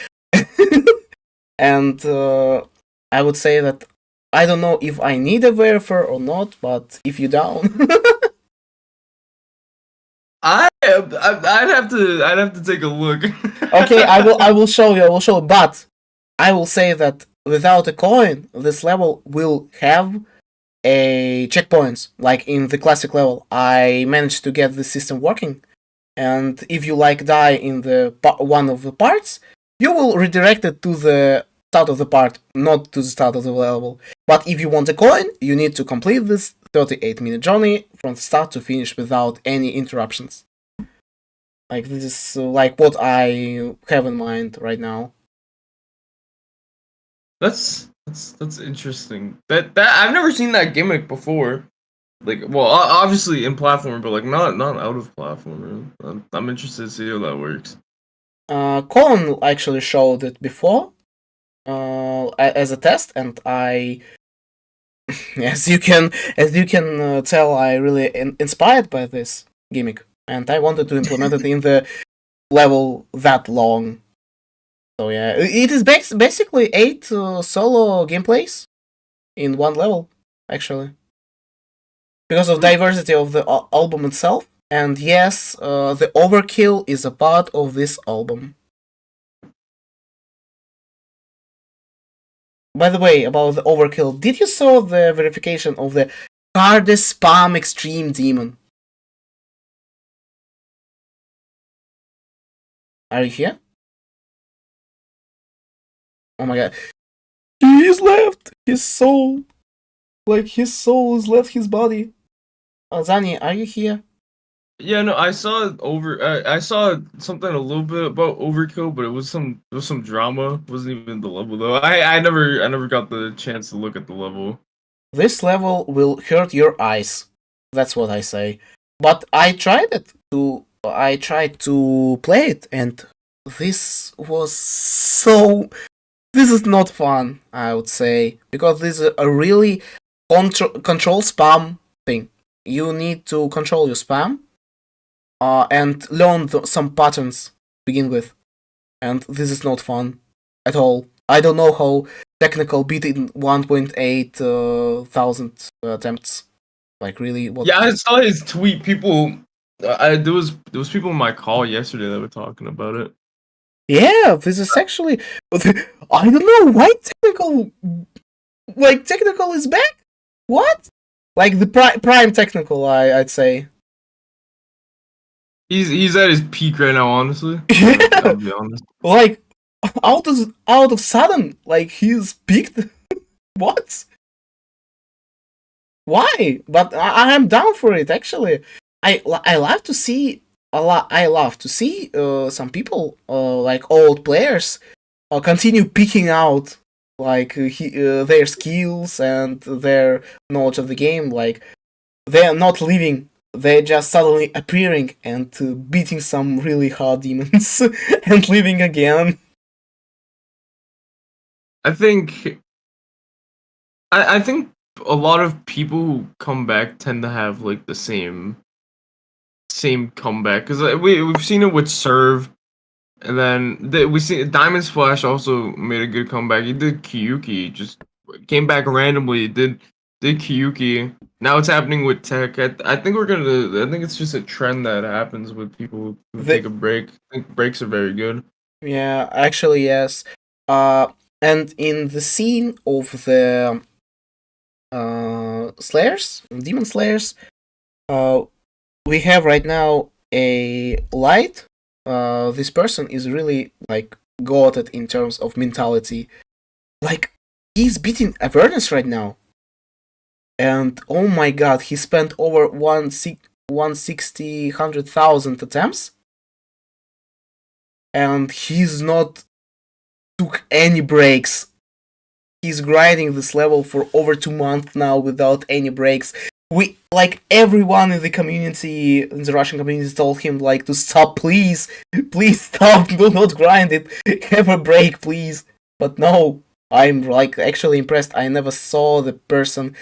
And I would say that I don't know if I need a verifier or not, but if you down, I'd have to take a look. okay, I will show you. But I will say that without a coin, this level will have a checkpoints like in the classic level. I managed to get the system working, and if you like die in the one of the parts, you will redirect it to the start of the part, not to the start of the level. But if you want a coin, you need to complete this 38-minute journey from start to finish without any interruptions. Like this is like what I have in mind right now. That's interesting. That I've never seen that gimmick before. Like, well, obviously in platform, but like not out of platform. I'm interested to see how that works. Colin actually showed it before as a test, and I, as you can tell, I really inspired by this gimmick, and I wanted to implement it in the level that long. So yeah, it is basically 8 solo gameplays in one level, actually, because of diversity of the album itself. And yes, the overkill is a part of this album. By the way, about the overkill, did you saw the verification of the hardest spam extreme demon? Are you here? Oh my god. He is left his soul. Like his soul has left his body. XANII, are you here? Yeah, no, I saw I saw something a little bit about Overkill, but it was some drama. It wasn't even the level though. I never got the chance to look at the level. This level will hurt your eyes. That's what I say. But I tried to play it, and this was so. This is not fun, I would say, because this is a really control spam thing. You need to control your spam, and learn some patterns to begin with. And this is not fun at all. I don't know how technical beat in 1.8 thousand attempts. Like really, what? Yeah, I saw his tweet. People, there was people in my call yesterday that were talking about it. Yeah, this is actually. I don't know why technical. Like technical is back. What? Like the prime technical, I'd say. He's at his peak right now, honestly. Yeah. I'll be honest. Like out of sudden, like he's peaked. What? Why? But I'm down for it. Actually, I love to see a lot. I love to see some people like old players continue picking out like their skills and their knowledge of the game. Like they are not leaving. They're just suddenly appearing and beating some really hard demons and leaving again. I think a lot of people who come back tend to have like the same comeback because we've seen it with Serve, and then we see Diamond Splash also made a good comeback. He did Kyuki, just came back randomly, did Kyuki. Now it's happening with Tech. I think it's just a trend that happens with people who take a break. I think breaks are very good. Yeah, actually yes. And in the scene of the Slayers, Demon Slayers, we have right now a Light. This person is really like goated in terms of mentality. Like he's beating Avernus right now. And oh my god, he spent over 100,000 attempts. And he's not took any breaks. He's grinding this level for over 2 months now without any breaks. We like everyone in the community, in the Russian community, told him like to stop, please stop, do not grind it, have a break, please. But no, I'm like actually impressed. I never saw the person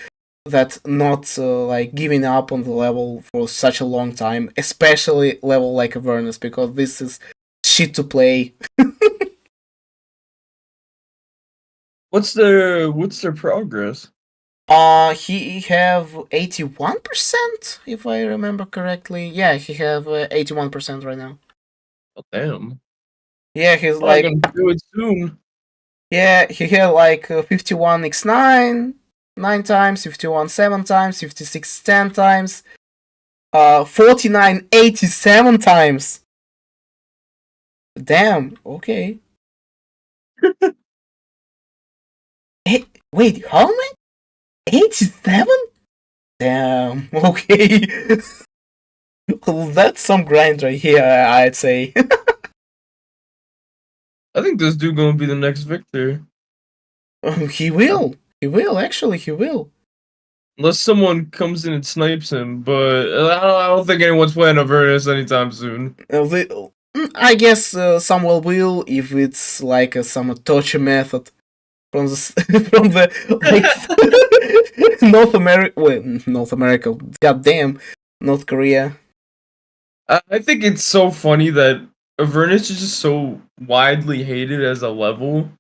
that not like giving up on the level for such a long time, especially level like Avernus, because this is shit to play. What's their progress? He have 81%, if I remember correctly. Yeah, he have 81% right now. Oh, damn. Yeah, he's I'm like gonna do it soon. yeah, he had like 51 x9 9 times, 51 7 times, 56 10 times, 49 87 times. Damn. Okay. Hey, wait, how many? 87? Damn. Okay. Well, that's some grind right here, I'd say. I think this dude gonna be the next victor. He will. Actually, he will. Unless someone comes in and snipes him, but I don't think anyone's playing Avernus anytime soon. I guess someone will if it's like some torture method from the from the like North America. Goddamn, North Korea. I think it's so funny that Avernus is just so widely hated as a level.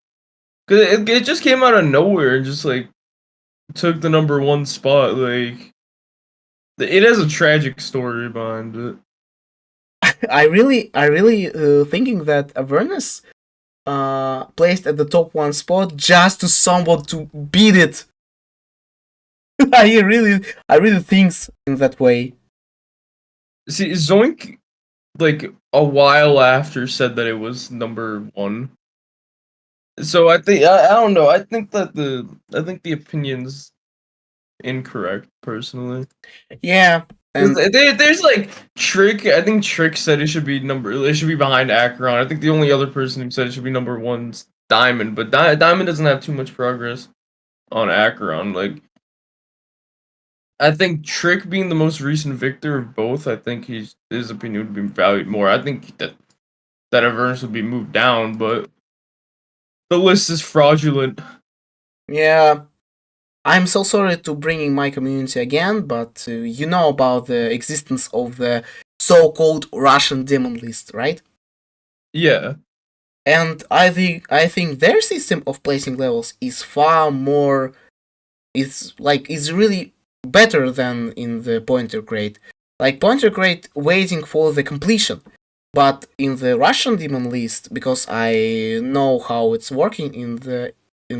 Cause it just came out of nowhere and just like took the number 1 spot. Like it has a tragic story behind it. I really thinking that Avernus placed at the top 1 spot just to someone to beat it. I really think in that way. See, Zoink, like a while after, said that it was number 1. So I think I don't know. I think the opinion's incorrect, personally. Yeah, And There's like Trick. I think Trick said it should be behind Acheron. I think the only other person who said it should be number one's Diamond, but Diamond doesn't have too much progress on Acheron. Like, I think Trick being the most recent victor of both, I think his opinion would be valued more. I think that Avernus would be moved down, but the list is fraudulent. yeah, I'm so sorry to bringing my community again, but you know about the existence of the so-called Russian demon list, right? Yeah. And I think their system of placing levels is far more. It's really better than in the pointer grade. Like pointer grade waiting for the completion, but in the Russian demon list, because I know how it's working in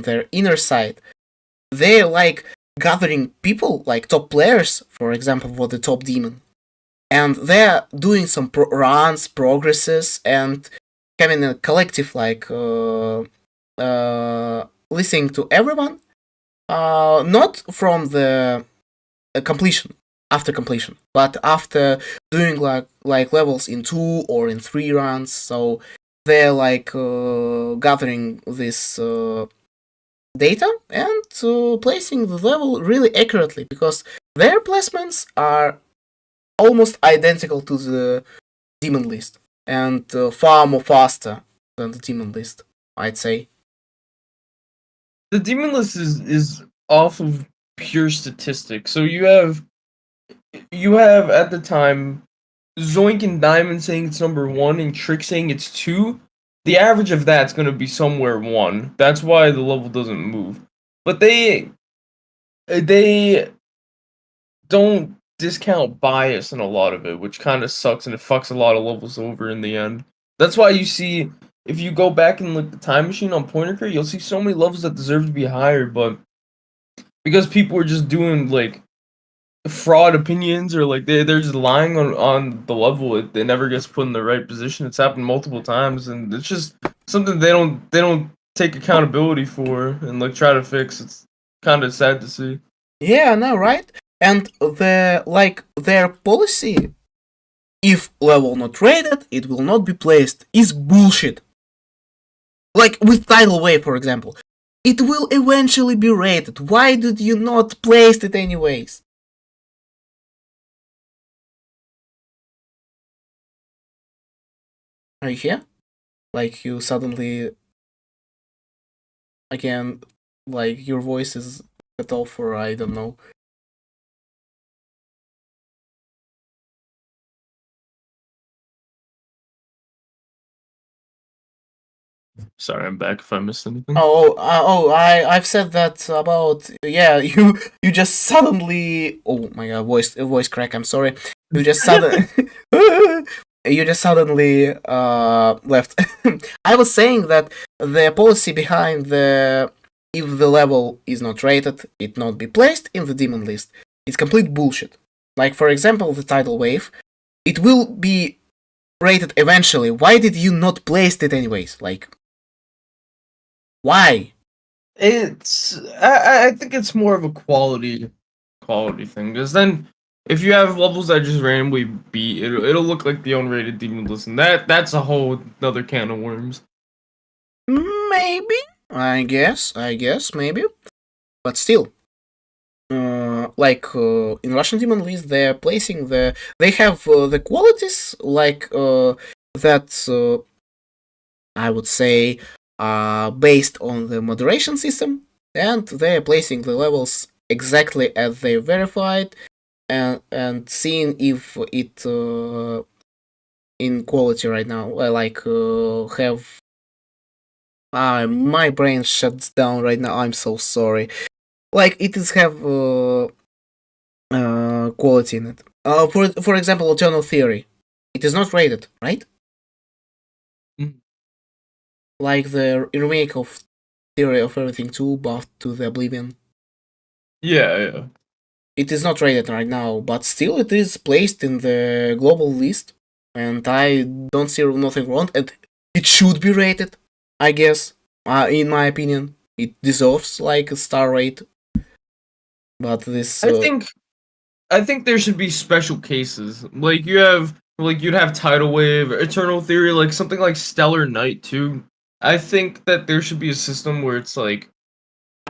their inner side, they're like gathering people, like top players, for example, for the top demon, and they're doing some runs, progresses, and having a collective like listening to everyone, not from the completion, after completion, but after doing like levels in 2 or in 3 runs. So they're like gathering this data and placing the level really accurately, because their placements are almost identical to the demon list, and far more faster than the demon list, I'd say. The demon list is off of pure statistics. So you have at the time Zoink and Diamond saying it's number 1 and Trick saying it's 2. The average of that's going to be somewhere 1. That's why the level doesn't move. But they don't discount bias in a lot of it, which kind of sucks, and it fucks a lot of levels over in the end. That's why you see, if you go back and look at the time machine on Pointer Grade, you'll see so many levels that deserve to be higher, but because people are just doing like fraud opinions, or like they're just lying on the level, it never gets put in the right position. It's happened multiple times, and it's just something they don't take accountability for and like try to fix. It's kind of sad to see. Yeah, no, right? And their policy, if level not rated, it will not be placed, is bullshit. Like with Tidal Wave, for example. It will eventually be rated. Why did you not place it anyways? Are you here? Like you suddenly again, like your voice is cut off, or I don't know. Sorry, I'm back if I missed anything. I've said that about, yeah. You just suddenly, oh my god, voice crack. I'm sorry. You just suddenly left. I was saying that the policy behind if the level is not rated, it not be placed in the demon list. It's complete bullshit. Like for example, the Tidal Wave, it will be rated eventually. Why did you not place it anyways? Like, why? I think it's more of a quality thing, because then if you have levels that just randomly beat, it'll look like the unrated demon list, and that's a whole other can of worms. Maybe, I guess, maybe, but still, in Russian demon list, they're placing they have the qualities like that. I would say based on the moderation system, and they're placing the levels exactly as they verified, and seeing if it in quality right now, have my brain shuts down right now. I'm so sorry. Like it is have quality in it. For example, Eternal Theory, it is not rated, right? Like the remake of Theory of Everything 2, buffed to the Oblivion. Yeah. It is not rated right now, but still it is placed in the global list, and I don't see nothing wrong. And it should be rated, I guess. In my opinion, it deserves like a star rate. But this, I think I think there should be special cases. Like you'd have Tidal Wave, Eternal Theory, like something like Stellar Night too. I think that there should be a system where it's like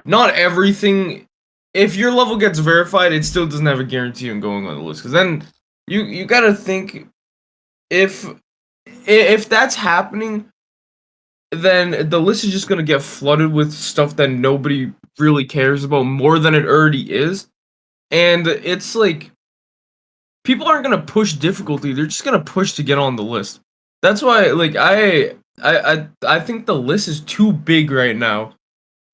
not everything. If your level gets verified, it still doesn't have a guarantee on going on the list. Because then you gotta think if that's happening, then the list is just gonna get flooded with stuff that nobody really cares about more than it already is, and it's like people aren't gonna push difficulty; they're just gonna push to get on the list. That's why, like, I think the list is too big right now.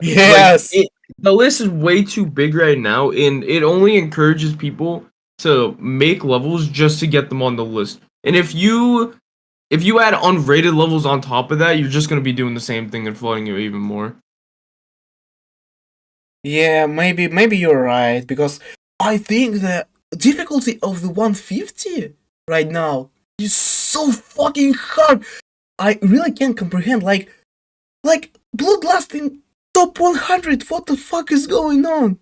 Yes. Like, the list is way too big right now, and it only encourages people to make levels just to get them on the list. And if you add unrated levels on top of that, you're just gonna be doing the same thing and flooding it even more. Yeah, maybe you're right, because I think the difficulty of the 150 right now is so fucking hard. I really can't comprehend. Like Bloodlust in top 100. What the fuck is going on?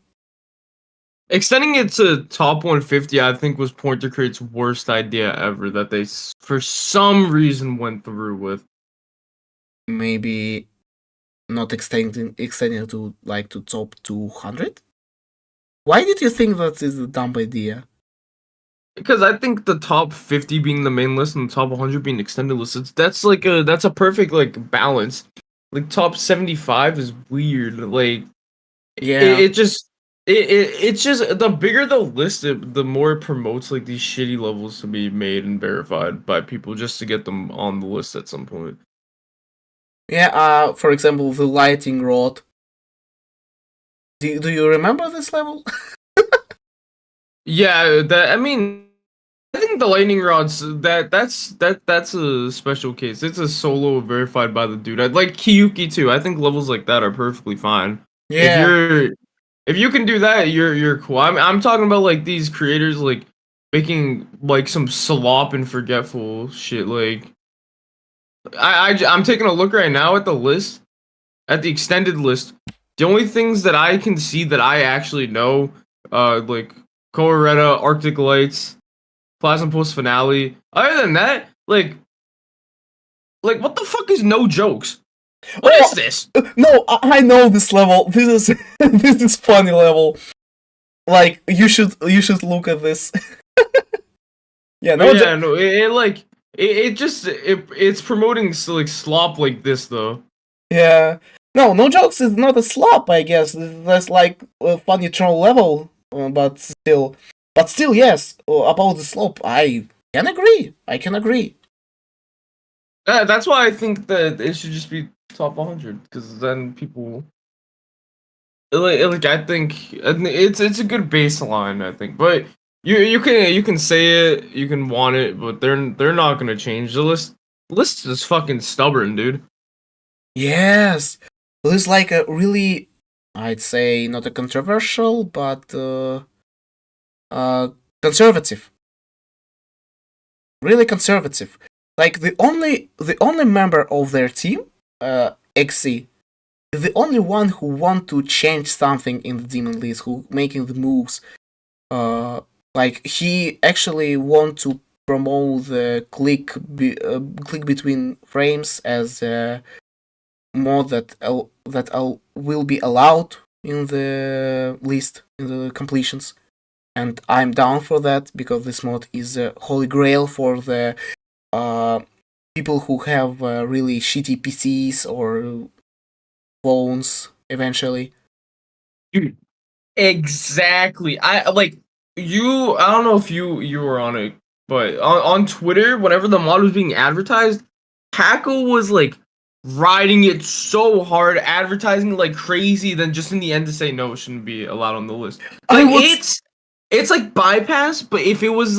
Extending it to top 150, I think, was Pointer Crate's worst idea ever that they, for some reason, went through with. Maybe not extending to like to top 200. Why did you think that is a dumb idea? Because I think the top 50 being the main list and the top 100 being extended lists, that's a perfect like balance. Like top 75 is weird. Like Yeah. it's just the bigger the list, the more it promotes like these shitty levels to be made and verified by people just to get them on the list at some point. Yeah, for example, the lighting rod. Do you remember this level? Yeah, I mean, I think the lightning rods that's a special case. It's a solo verified by the dude. I like Kiyuki too. I think levels like that are perfectly fine. Yeah. If you can do that, you're cool. I'm talking about like these creators like making like some slop and forgetful shit. Like I'm taking a look right now at the list, at the extended list. The only things that I can see that I actually know, like Coretta, Arctic Lights, Plasma Pulse Finale. Other than that, like what the fuck is No Jokes? What is this? No, I know this level. This is this is funny level. Like you should look at this. Yeah, no. Yeah, no, it's promoting like slop like this though. Yeah. No Jokes is not a slop, I guess. That's like a funny troll level, but still, yes. About the slop, I can agree. That's why I think that it should just be top 100, because then people like I think it's a good baseline. I think, but you can say it, you can want it, but they're not gonna change the list. List is fucking stubborn, dude. Yes. There's like a really, I'd say, not a controversial, but conservative. Really conservative. Like the only member of their team, XANII, is the only one who want to change something in the demon list, who making the moves. Like he actually want to promote the click between frames as a mod that will be allowed in the list, in the completions, and I'm down for that, because this mod is a holy grail for the people who have really shitty PCs or phones eventually. Dude, exactly. I don't know if you were on it, but on Twitter, whenever the mod was being advertised, Hackle was like riding it so hard, advertising like crazy, then just in the end to say no, it shouldn't be allowed on the list. Like it's like bypass, but if it was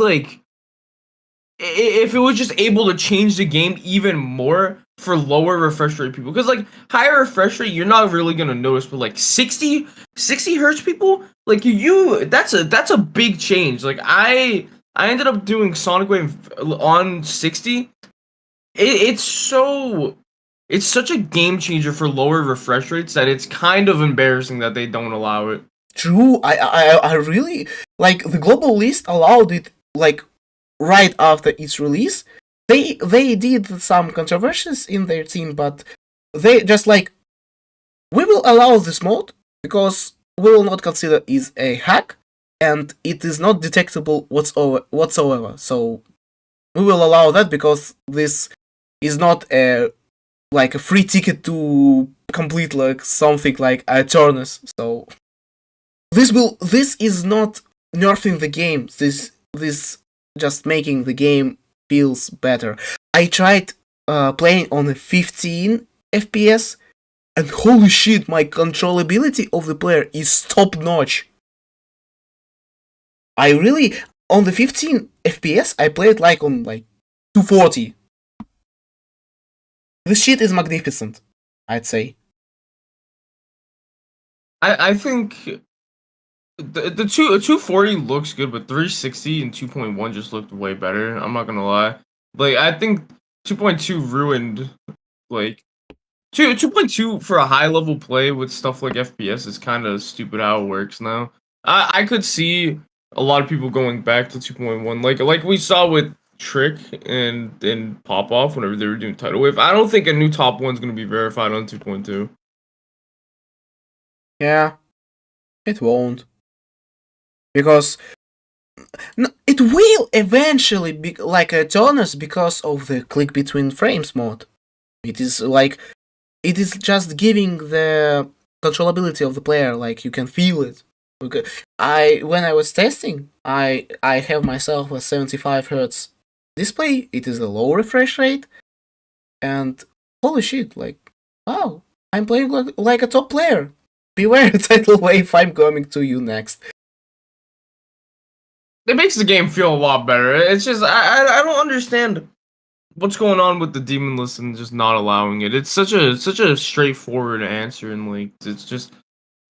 just able to change the game even more for lower refresh rate people, because like higher refresh rate you're not really gonna notice, but like 60 hertz people, like that's a big change. Like I ended up doing Sonic Wave on 60. It's such a game changer for lower refresh rates that it's kind of embarrassing that they don't allow it. True, I really like the global list allowed it like right after its release. They did some controversies in their team, but they just like, we will allow this mode because we will not consider it a hack and it is not detectable whatsoever. So we will allow that because this is not a free ticket to complete like something like a Turnus. So this is not nerfing the game. This just making the game feels better. I tried playing on a 15 FPS, and holy shit, my controllability of the player is top notch. I really, on the 15 FPS, I played like on like 240. This shit is magnificent, I'd say. I think the 240 looks good, but 360 and 2.1 just looked way better. I'm not gonna lie. Like, I think 2.2 ruined, like, 2.2 for a high level play with stuff like FPS is kind of stupid how it works now. I could see a lot of people going back to 2.1, like we saw with Trick and Pop Off whenever they were doing Tidal Wave. I don't think a new top one's gonna be verified on 2.2. Yeah, it won't. Because it will eventually be like a Turnus because of the click between frames mod. It is just giving the controllability of the player, like you can feel it. When I was testing, I have myself a 75 Hz display. It is a low refresh rate, and holy shit, like, wow, I'm playing like a top player. Beware, Tidal Wave, I'm coming to you next. It makes the game feel a lot better. It's just I don't understand what's going on with the demon list and just not allowing it. It's such a straightforward answer, and like it's just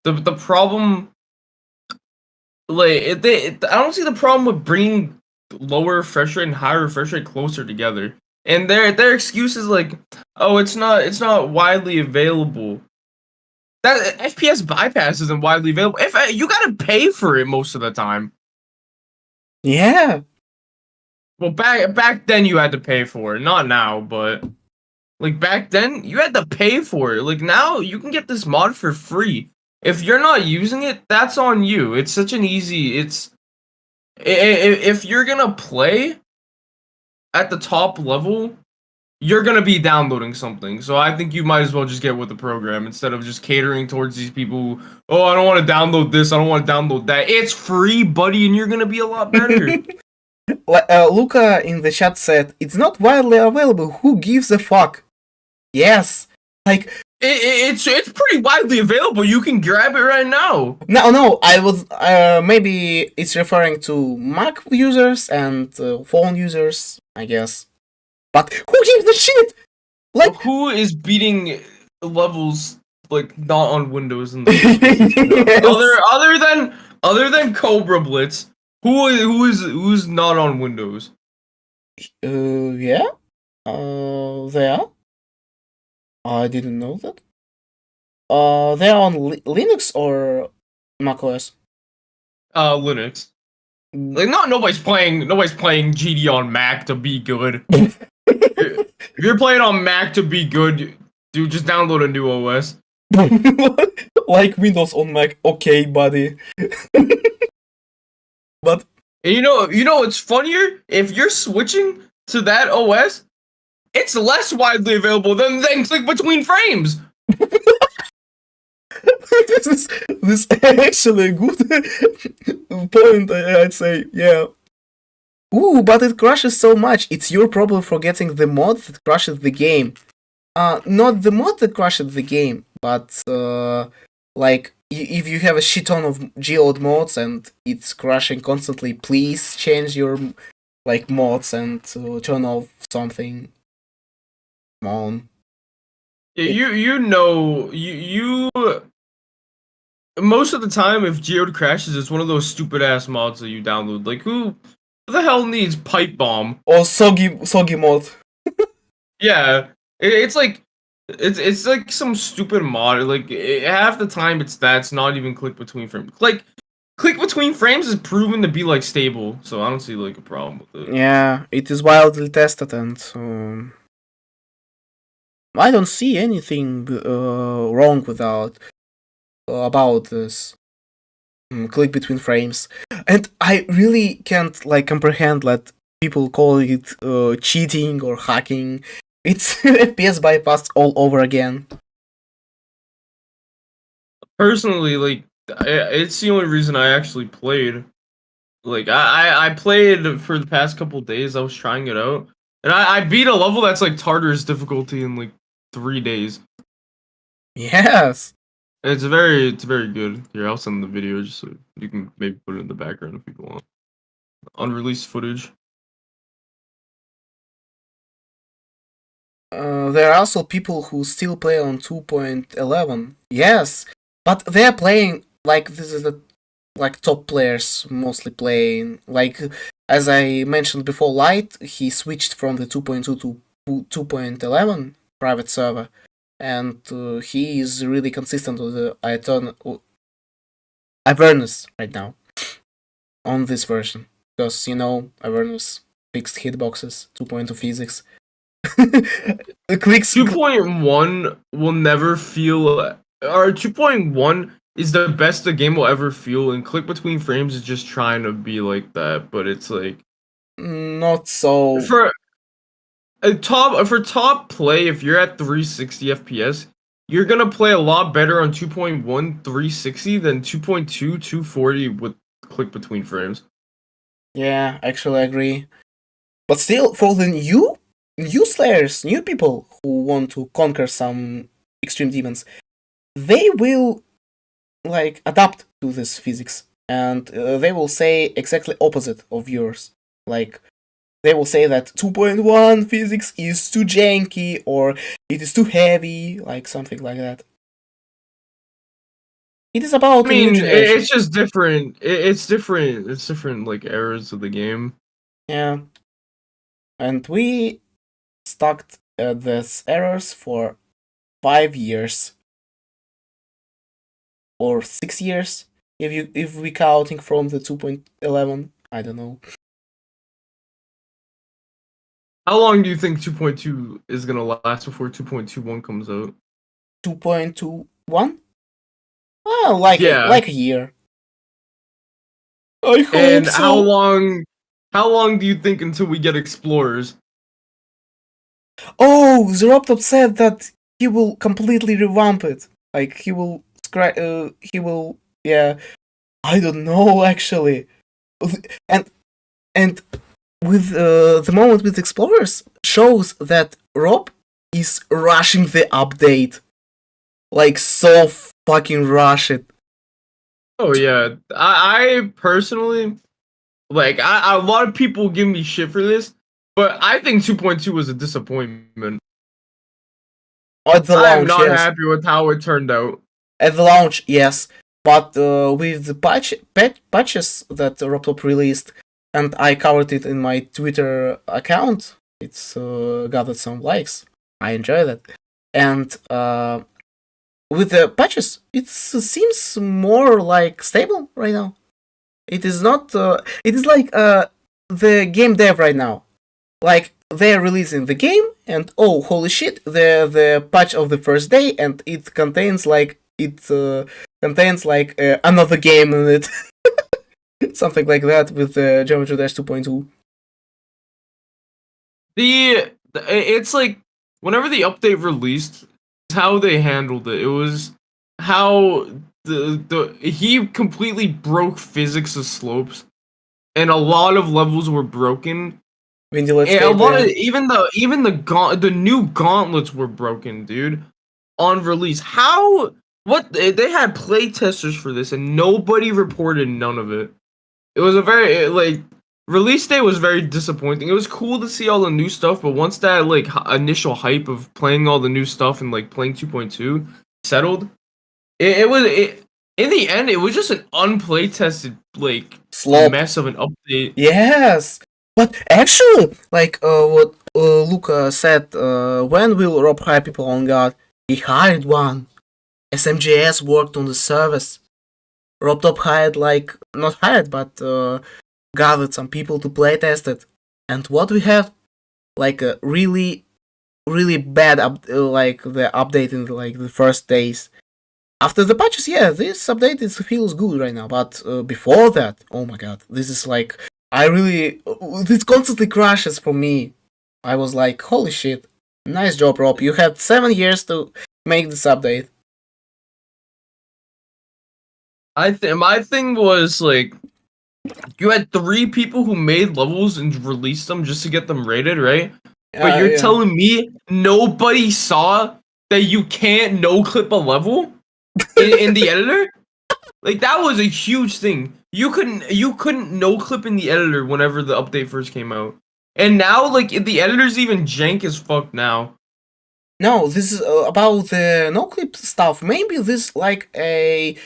the problem. Like I don't see the problem with bringing lower refresh rate and higher refresh rate closer together. And their excuse is like, oh, it's not widely available. That FPS bypass isn't widely available. If you gotta pay for it most of the time. Yeah. Well, back then you had to pay for it, not now, but like back then you had to pay for it. Like now you can get this mod for free. If you're not using it, that's on you. It's such an easy. If you're gonna play at the top level, you're gonna be downloading something. So I think you might as well just get with the program instead of just catering towards these people who, oh, I don't want to download this, I don't want to download that. It's free, buddy, and you're gonna be a lot better. Luca in the chat said, it's not widely available. Who gives a fuck? Yes. Like, it's pretty widely available. You can grab it right now. No, I was maybe it's referring to Mac users and phone users, I guess. But who gives a shit? Like, who is beating levels like not on Windows in the yes. other than Cobra Blitz? Who's not on Windows? Yeah. They are. I didn't know that. They're on Linux or macOS? Linux. Like, nobody's playing GD on Mac to be good. If you're playing on Mac to be good, dude, just download a new OS. Like Windows on Mac, okay, buddy. But and you know what's funnier? If you're switching to that OS, it's less widely available than click between frames. this is actually a good point, I'd say, yeah. Ooh, but it crashes so much. It's your problem for getting the mod that crashes the game. Not the mod that crashes the game, but like if you have a shit ton of geode mods and it's crashing constantly, please change your like mods and turn off something. Come on. You most of the time if geode crashes, it's one of those stupid ass mods that you download. Like who the hell needs pipe bomb or soggy mod? Yeah, it's like some stupid mod. Like half the time it's not even click between frames. Like click between frames is proven to be like stable, so I don't see like a problem with it. Yeah, it is widely tested, and I don't see anything wrong about this click between frames. And I really can't like comprehend that people call it cheating or hacking. It's FPS bypass all over again. Personally, like it's the only reason I actually played. Like I played for the past couple days. I was trying it out, and I beat a level that's like Tartar's difficulty in like 3 days. Yes. It's very good. Here, I'll send the video just so you can maybe put it in the background if you want. Unreleased footage. There are also people who still play on 2.11. Yes, but they're playing like this is the like top players mostly playing. Like as I mentioned before, Light he switched from the 2.2 to 2.11 private server, and he is really consistent with the awareness right now on this version because awareness fixed hitboxes 2.2 physics. The clicks 2.1 will never feel, or 2.1 is the best the game will ever feel, and click between frames is just trying to be like that, but it's like not so. For top play, if you're at 360 FPS, you're gonna play a lot better on 2.1 360 than 2.2 240 with click between frames. Yeah, actually I agree. But still, for the new slayers, new people who want to conquer some extreme demons, they will like adapt to this physics, and they will say exactly opposite of yours. Like they will say that 2.1 physics is too janky or it is too heavy, like something like that. It is about. I mean, it's just different. It's different. It's different, like eras of the game. Yeah, and we stuck at these errors for 5 years or 6 years if we counting from the 2.11. I don't know. How long do you think 2.2 is gonna last before 2.21 comes out? 2.21? Well, like a year. I hope and so. how long do you think until we get explorers? Oh, Zeroptop said that he will completely revamp it. Like he will yeah. I don't know actually. And with the moment with explorers shows that Rob is rushing the update. Like so fucking rush it. Oh yeah, I personally like a lot of people give me shit for this, but I think 2.2 was a disappointment. At the launch, I'm not yes. happy with how it turned out. At the launch, yes, but with the patches that Robtop released, and I covered it in my Twitter account, it's gathered some likes. I enjoy that, and with the patches, it seems more like stable right now. It is not. It is like the game dev right now. Like they're releasing the game, and oh holy shit, the patch of the first day, and it contains like another game in it, something like that with Geometry Dash 2.2. It's like whenever the update released, how they handled it. It was how he completely broke physics of slopes, and a lot of levels were broken. And a lot of even the new gauntlets were broken, dude. On release, they had play testers for this, and nobody reported none of it. It was a very release day was very disappointing. It was cool to see all the new stuff, but once that like initial hype of playing all the new stuff and like playing 2.2 settled, it was in the end it was just an unplay tested like mess of an update. Yes, but actually, like what Luca said, when will Rob hire people on guard? He hired one. SMJS worked on the service. RobTop gathered some people to play test it. And what we have, like a really, really bad the update in the first days. After the patches, this update feels good right now. But before that, oh my god, this is like this constantly crashes for me. I was like, holy shit, nice job, Rob. You had 7 years to make this update. My thing was like, you had 3 people who made levels and released them just to get them rated, right? But you're telling me nobody saw that you can't no-clip a level in the editor? Like, that was a huge thing. You couldn't no-clip in the editor whenever the update first came out. And now, like, the editor's even jank as fuck now. No, this is about the no-clip stuff. Maybe this like a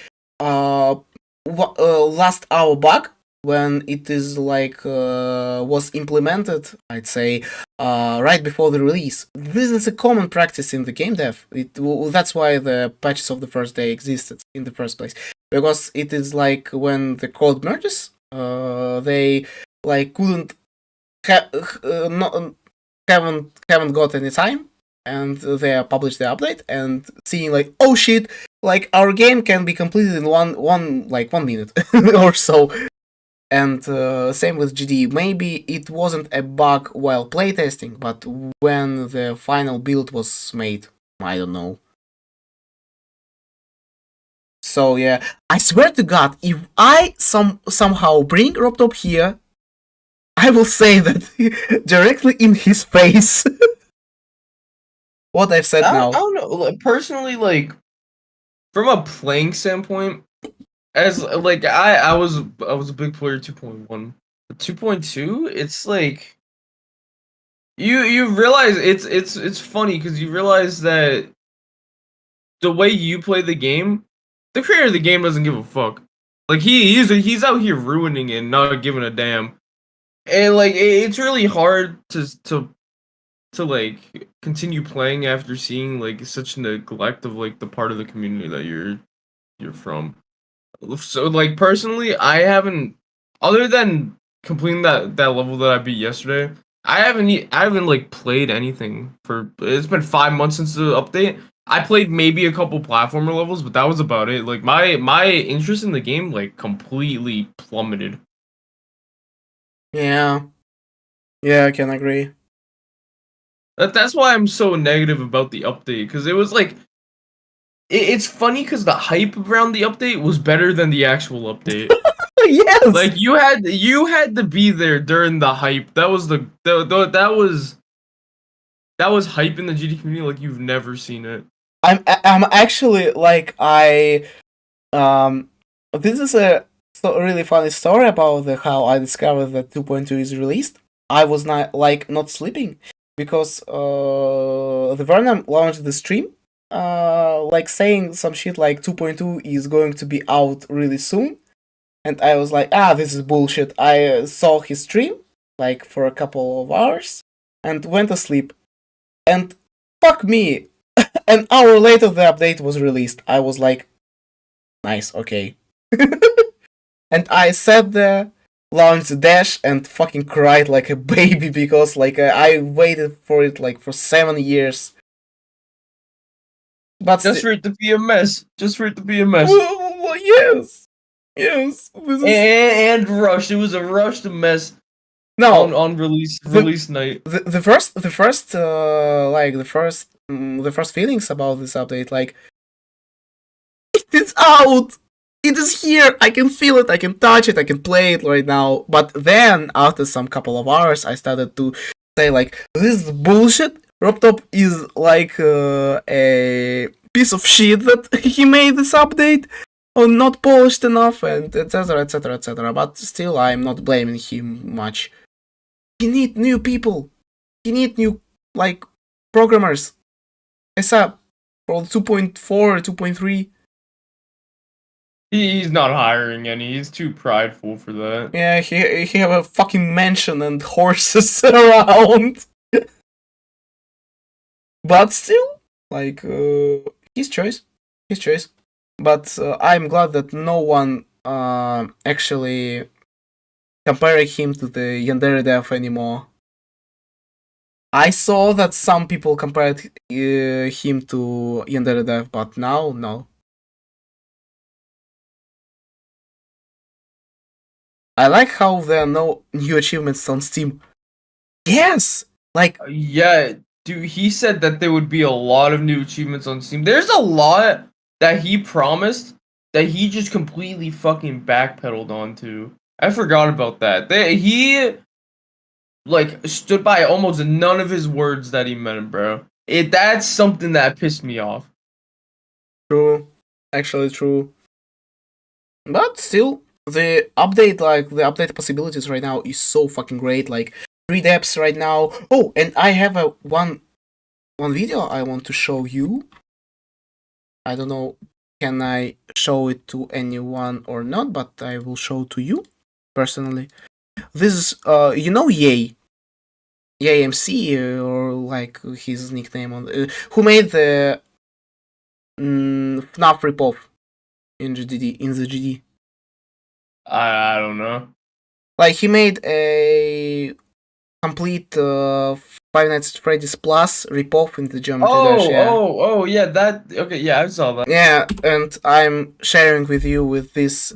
last hour bug when it is like was implemented, I'd say, right before the release. This is a common practice in the game dev. That's why the patches of the first day existed in the first place, because it is like when the code merges, they like couldn't haven't got any time, and they published the update and seeing like, oh shit, like our game can be completed in one minute or so. And same with GD. Maybe it wasn't a bug while playtesting, but when the final build was made, I don't know. So yeah, I swear to God, if I somehow bring RobTop here, I will say that directly in his face. What I've said now. I don't know. Like, personally, like, from a playing standpoint, as like I was a big player 2.1. But 2.2, it's like you realize it's funny because you realize that the way you play the game, the creator of the game doesn't give a fuck. Like he's out here ruining it and not giving a damn. And like it's really hard to like continue playing after seeing like such neglect of like the part of the community that you're from. So like personally, I haven't, other than completing that level that I beat yesterday, I haven't like played anything for. It's been 5 months since the update. I played maybe a couple platformer levels, but that was about it. Like my interest in the game like completely plummeted. Yeah, I can agree. That's why I'm so negative about the update, because it was like, it's funny because the hype around the update was better than the actual update. Yes, like you had to be there during the hype. That was that was hype in the GD community like you've never seen it. I'm actually like this is a really funny story about how I discovered that 2.2 is released. I was not sleeping because the Vernon launched the stream like saying some shit like 2.2 is going to be out really soon, and I was like, this is bullshit. I saw his stream like for a couple of hours and went to sleep, and fuck me, an hour later the update was released. I was like, nice, okay. And I sat there, launched the dash, and fucking cried like a baby because like I waited for it like for 7 years. But just for it to be a mess. Just for it to be a mess. Well, yes. And rushed. It was a rushed mess. No, on release night. The first feelings about this update, like, it is out. It is here. I can feel it. I can touch it. I can play it right now. But then, after some couple of hours, I started to say like, this is bullshit. RobTop is like a piece of shit that he made this update, or not polished enough, and etc, etc, etc. But still, I'm not blaming him much. He need new people. He need new like programmers. ASAP for 2.4, 2.3. He's not hiring any. He's too prideful for that. Yeah, he have a fucking mansion and horses around. But still, like, his choice. but I'm glad that no one actually comparing him to the Yandere Dev anymore. I saw that some people compared him to Yandere Dev, but now, no. I like how there are no new achievements on Steam. Yes! Like, Yeah, dude, he said that there would be a lot of new achievements on Steam. There's a lot that he promised that he just completely fucking backpedaled onto. I forgot about that. He like stood by almost none of his words that he meant, bro. That's something that pissed me off. true. Actually, true. But still, the update possibilities right now is so fucking great. Like, 3 depths right now. Oh, and I have one video I want to show you. I don't know, can I show it to anyone or not, but I will show to you personally. This is, you know, Yay MC, or like his nickname on who made the FNAF ripoff in the GD. I don't know. Like, he made a complete Five Nights at Freddy's Plus ripoff in the Geometry Dash. Yeah. Oh, yeah, that, okay, yeah, I saw that. Yeah, and I'm sharing with you with this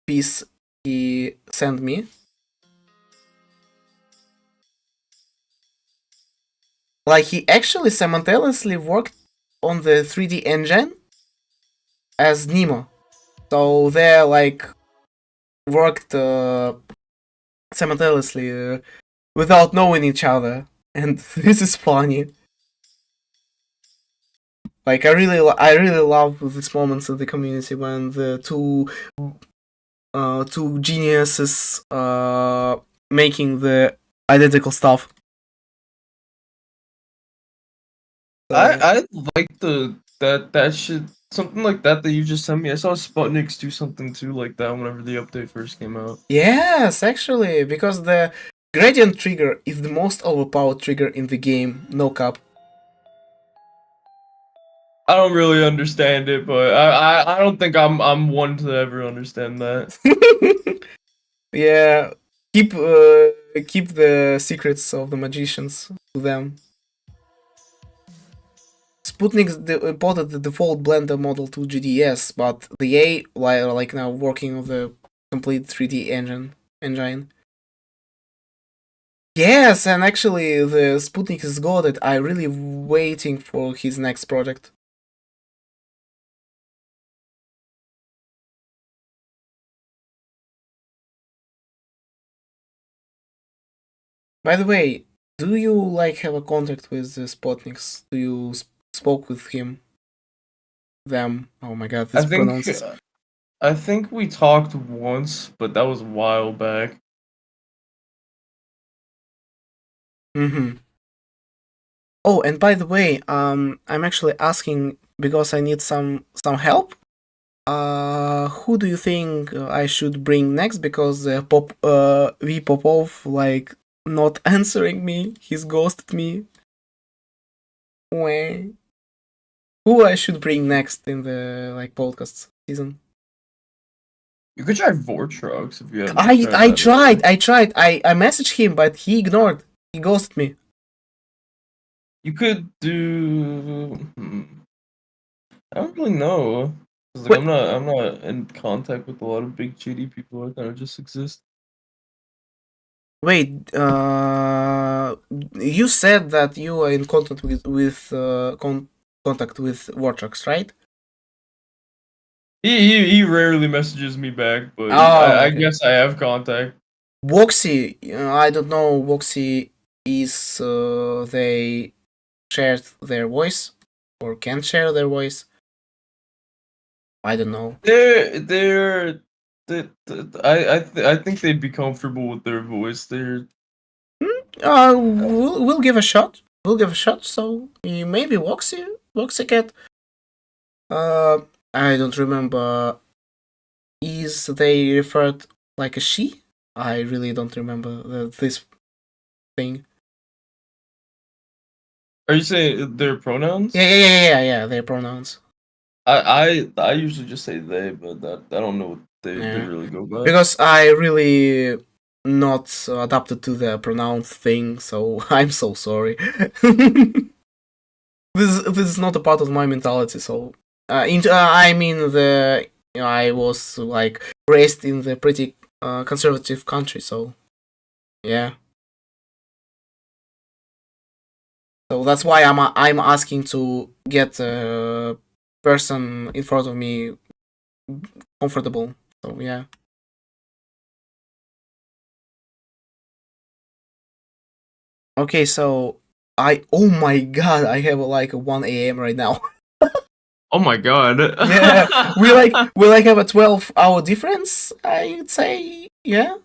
piece he sent me. Like, he actually simultaneously worked on the 3D engine as Nemo. So they like worked simultaneously without knowing each other, and this is funny. Like, I really love these moments in the community when the two geniuses making the identical stuff. I like that shit, something like that you just sent me. I saw Sputniks do something too like that whenever the update first came out. Yes, actually, because the gradient trigger is the most overpowered trigger in the game, no cap. I don't really understand it, but I don't think I'm one to ever understand that. Yeah, keep the secrets of the magicians to them. Sputnik ported the default Blender model to GDS, but the A like now working on the complete 3D engine. Yes, and actually the Sputnik is goated. I'm really waiting for his next project. By the way, do you like have a contact with the Sputniks? Do you spoke with him? Them? Oh my god, this pronounces. I think we talked once, but that was a while back. Mm-hmm. Oh, and by the way, I'm actually asking because I need some help. Who do you think I should bring next? Because V Popov like not answering me. He's ghosted me. Wait. Who I should bring next in the like podcast season? You could try Vortrox if you have. I tried. I messaged him, but he ignored. He ghosted me. You could do. I don't really know. 'Cause, like, I'm not in contact with a lot of big GD people. I kind of just exist. Wait, you said that you are in contact with contact with Vortex, right? He rarely messages me back, but I okay. guess I have contact. Voxy, I don't know. Voxy is they shared their voice or can't share their voice. I don't know. I think they'd be comfortable with their voice. We'll give a shot. We'll give a shot. So maybe Voxy Cat. I don't remember. Is they referred like a she? I really don't remember this thing. Are you saying their pronouns? Yeah. Their pronouns. I usually just say they, but I don't know what they Yeah. really go by. Because I really not adapted to the pronoun thing, so I'm so sorry. This is not a part of my mentality. So I mean I was like raised in the pretty conservative country, so yeah. So that's why I'm asking to get a person in front of me comfortable. So yeah. Okay, so oh my god, I have like 1 a.m. right now. Oh my god. Yeah, we have a 12-hour difference, I'd say. Yeah.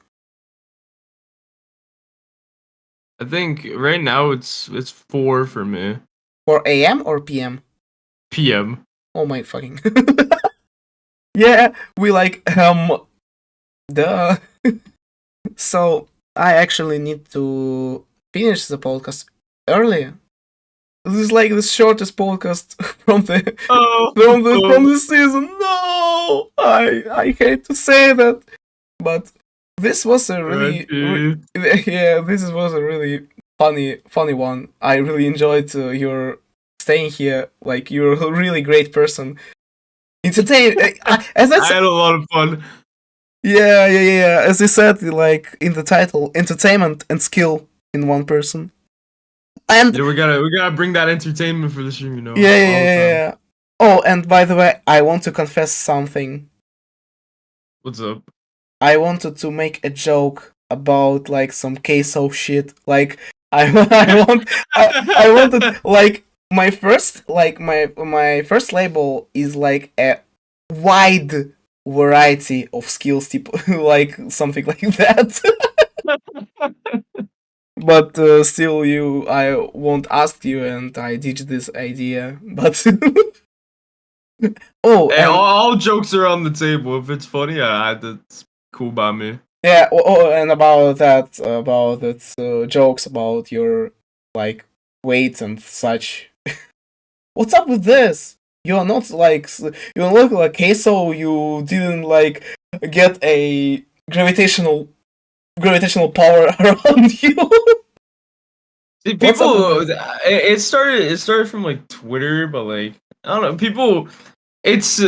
I think right now it's 4 for me. For AM or PM? PM. Oh my fucking. Yeah, we duh. So I actually need to finish the podcast earlier. This is like the shortest podcast from the from the season. No, I hate to say that, but this was a really this was a really funny one. I really enjoyed your staying here. Like, you're a really great person. Entertain. As I I had a lot of fun. Yeah. As I said, like in the title, entertainment and skill in one person. And Yeah, we gotta bring that entertainment for the stream, you know. yeah. Oh, and by the way, I want to confess something. What's up? I wanted to make a joke about like some queso shit. Like I wanted like my first label is like a wide variety of skills, like something like that. But still, I won't ask you, and I ditched this idea. But Hey, all jokes are on the table. If it's funny, that's cool by me. yeah. And about that, jokes about your like weight and such. What's up with this? You're not like you don't look like queso. You didn't like get a gravitational power around you. See, What's up people, with it started from like Twitter, but like I don't know, people. It's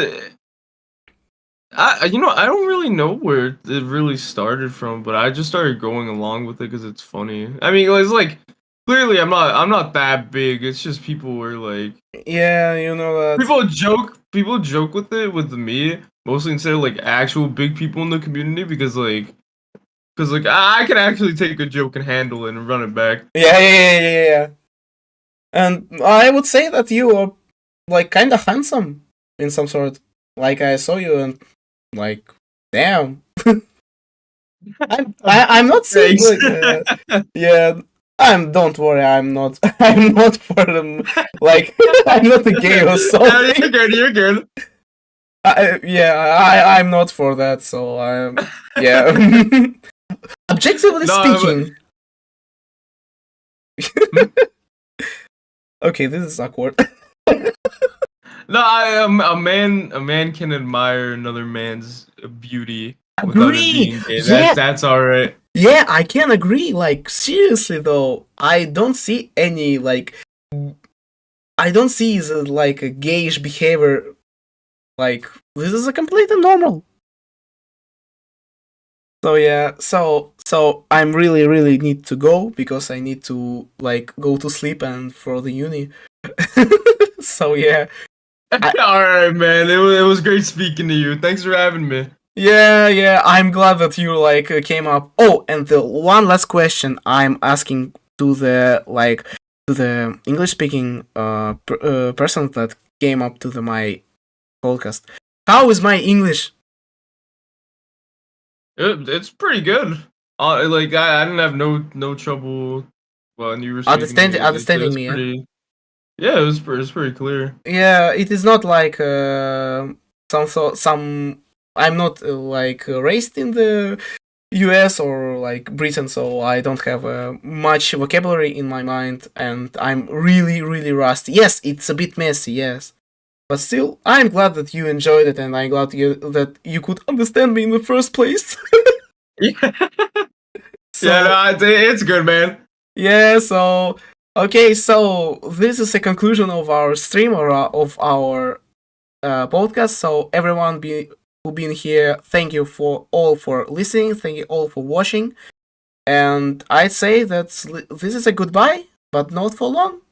I don't really know where it really started from, but I just started going along with it because it's funny. I mean, it's like clearly I'm not that big. It's just people were like, Yeah, you know that. people joke with it with me mostly instead of like actual big people in the community because I can actually take a joke and handle it and run it back. Yeah. And I would say that you are like kind of handsome in some sort. Like, I saw you and like, damn. I'm not saying like, yeah. Don't worry. I'm not for them. Like, I'm not a gay or something. You're good. I'm not for that. So yeah. Objectively speaking. Okay, this is awkward. No, a man can admire another man's beauty without it Agree. being gay. Yeah. That's alright. Yeah, I can agree. Like, seriously though, I don't see any like, I don't see like a gayish behavior. Like, this is a completely normal. So yeah, so I'm really need to go because I need to like go to sleep and for the uni. So yeah. Alright, man. It was great speaking to you. Thanks for having me. Yeah. I'm glad that you like came up. Oh, and the one last question I'm asking to the English speaking person that came up to my podcast. How is my English? It's pretty good. Like I didn't have no trouble when you were understanding me. Pretty, yeah, it was pretty clear. Yeah, it is not like some. I'm not like raised in the US or like Britain, so I don't have much vocabulary in my mind, and I'm really rusty. Yes, it's a bit messy, yes, But still, I'm glad that you enjoyed it, and I'm glad that you could understand me in the first place. Yeah, So, yeah, no, it's good, man. yeah, so okay, so this is a conclusion of our stream or of our podcast. So everyone who been here, thank you for listening, thank you all for watching, and I'd say that this is a goodbye, but not for long.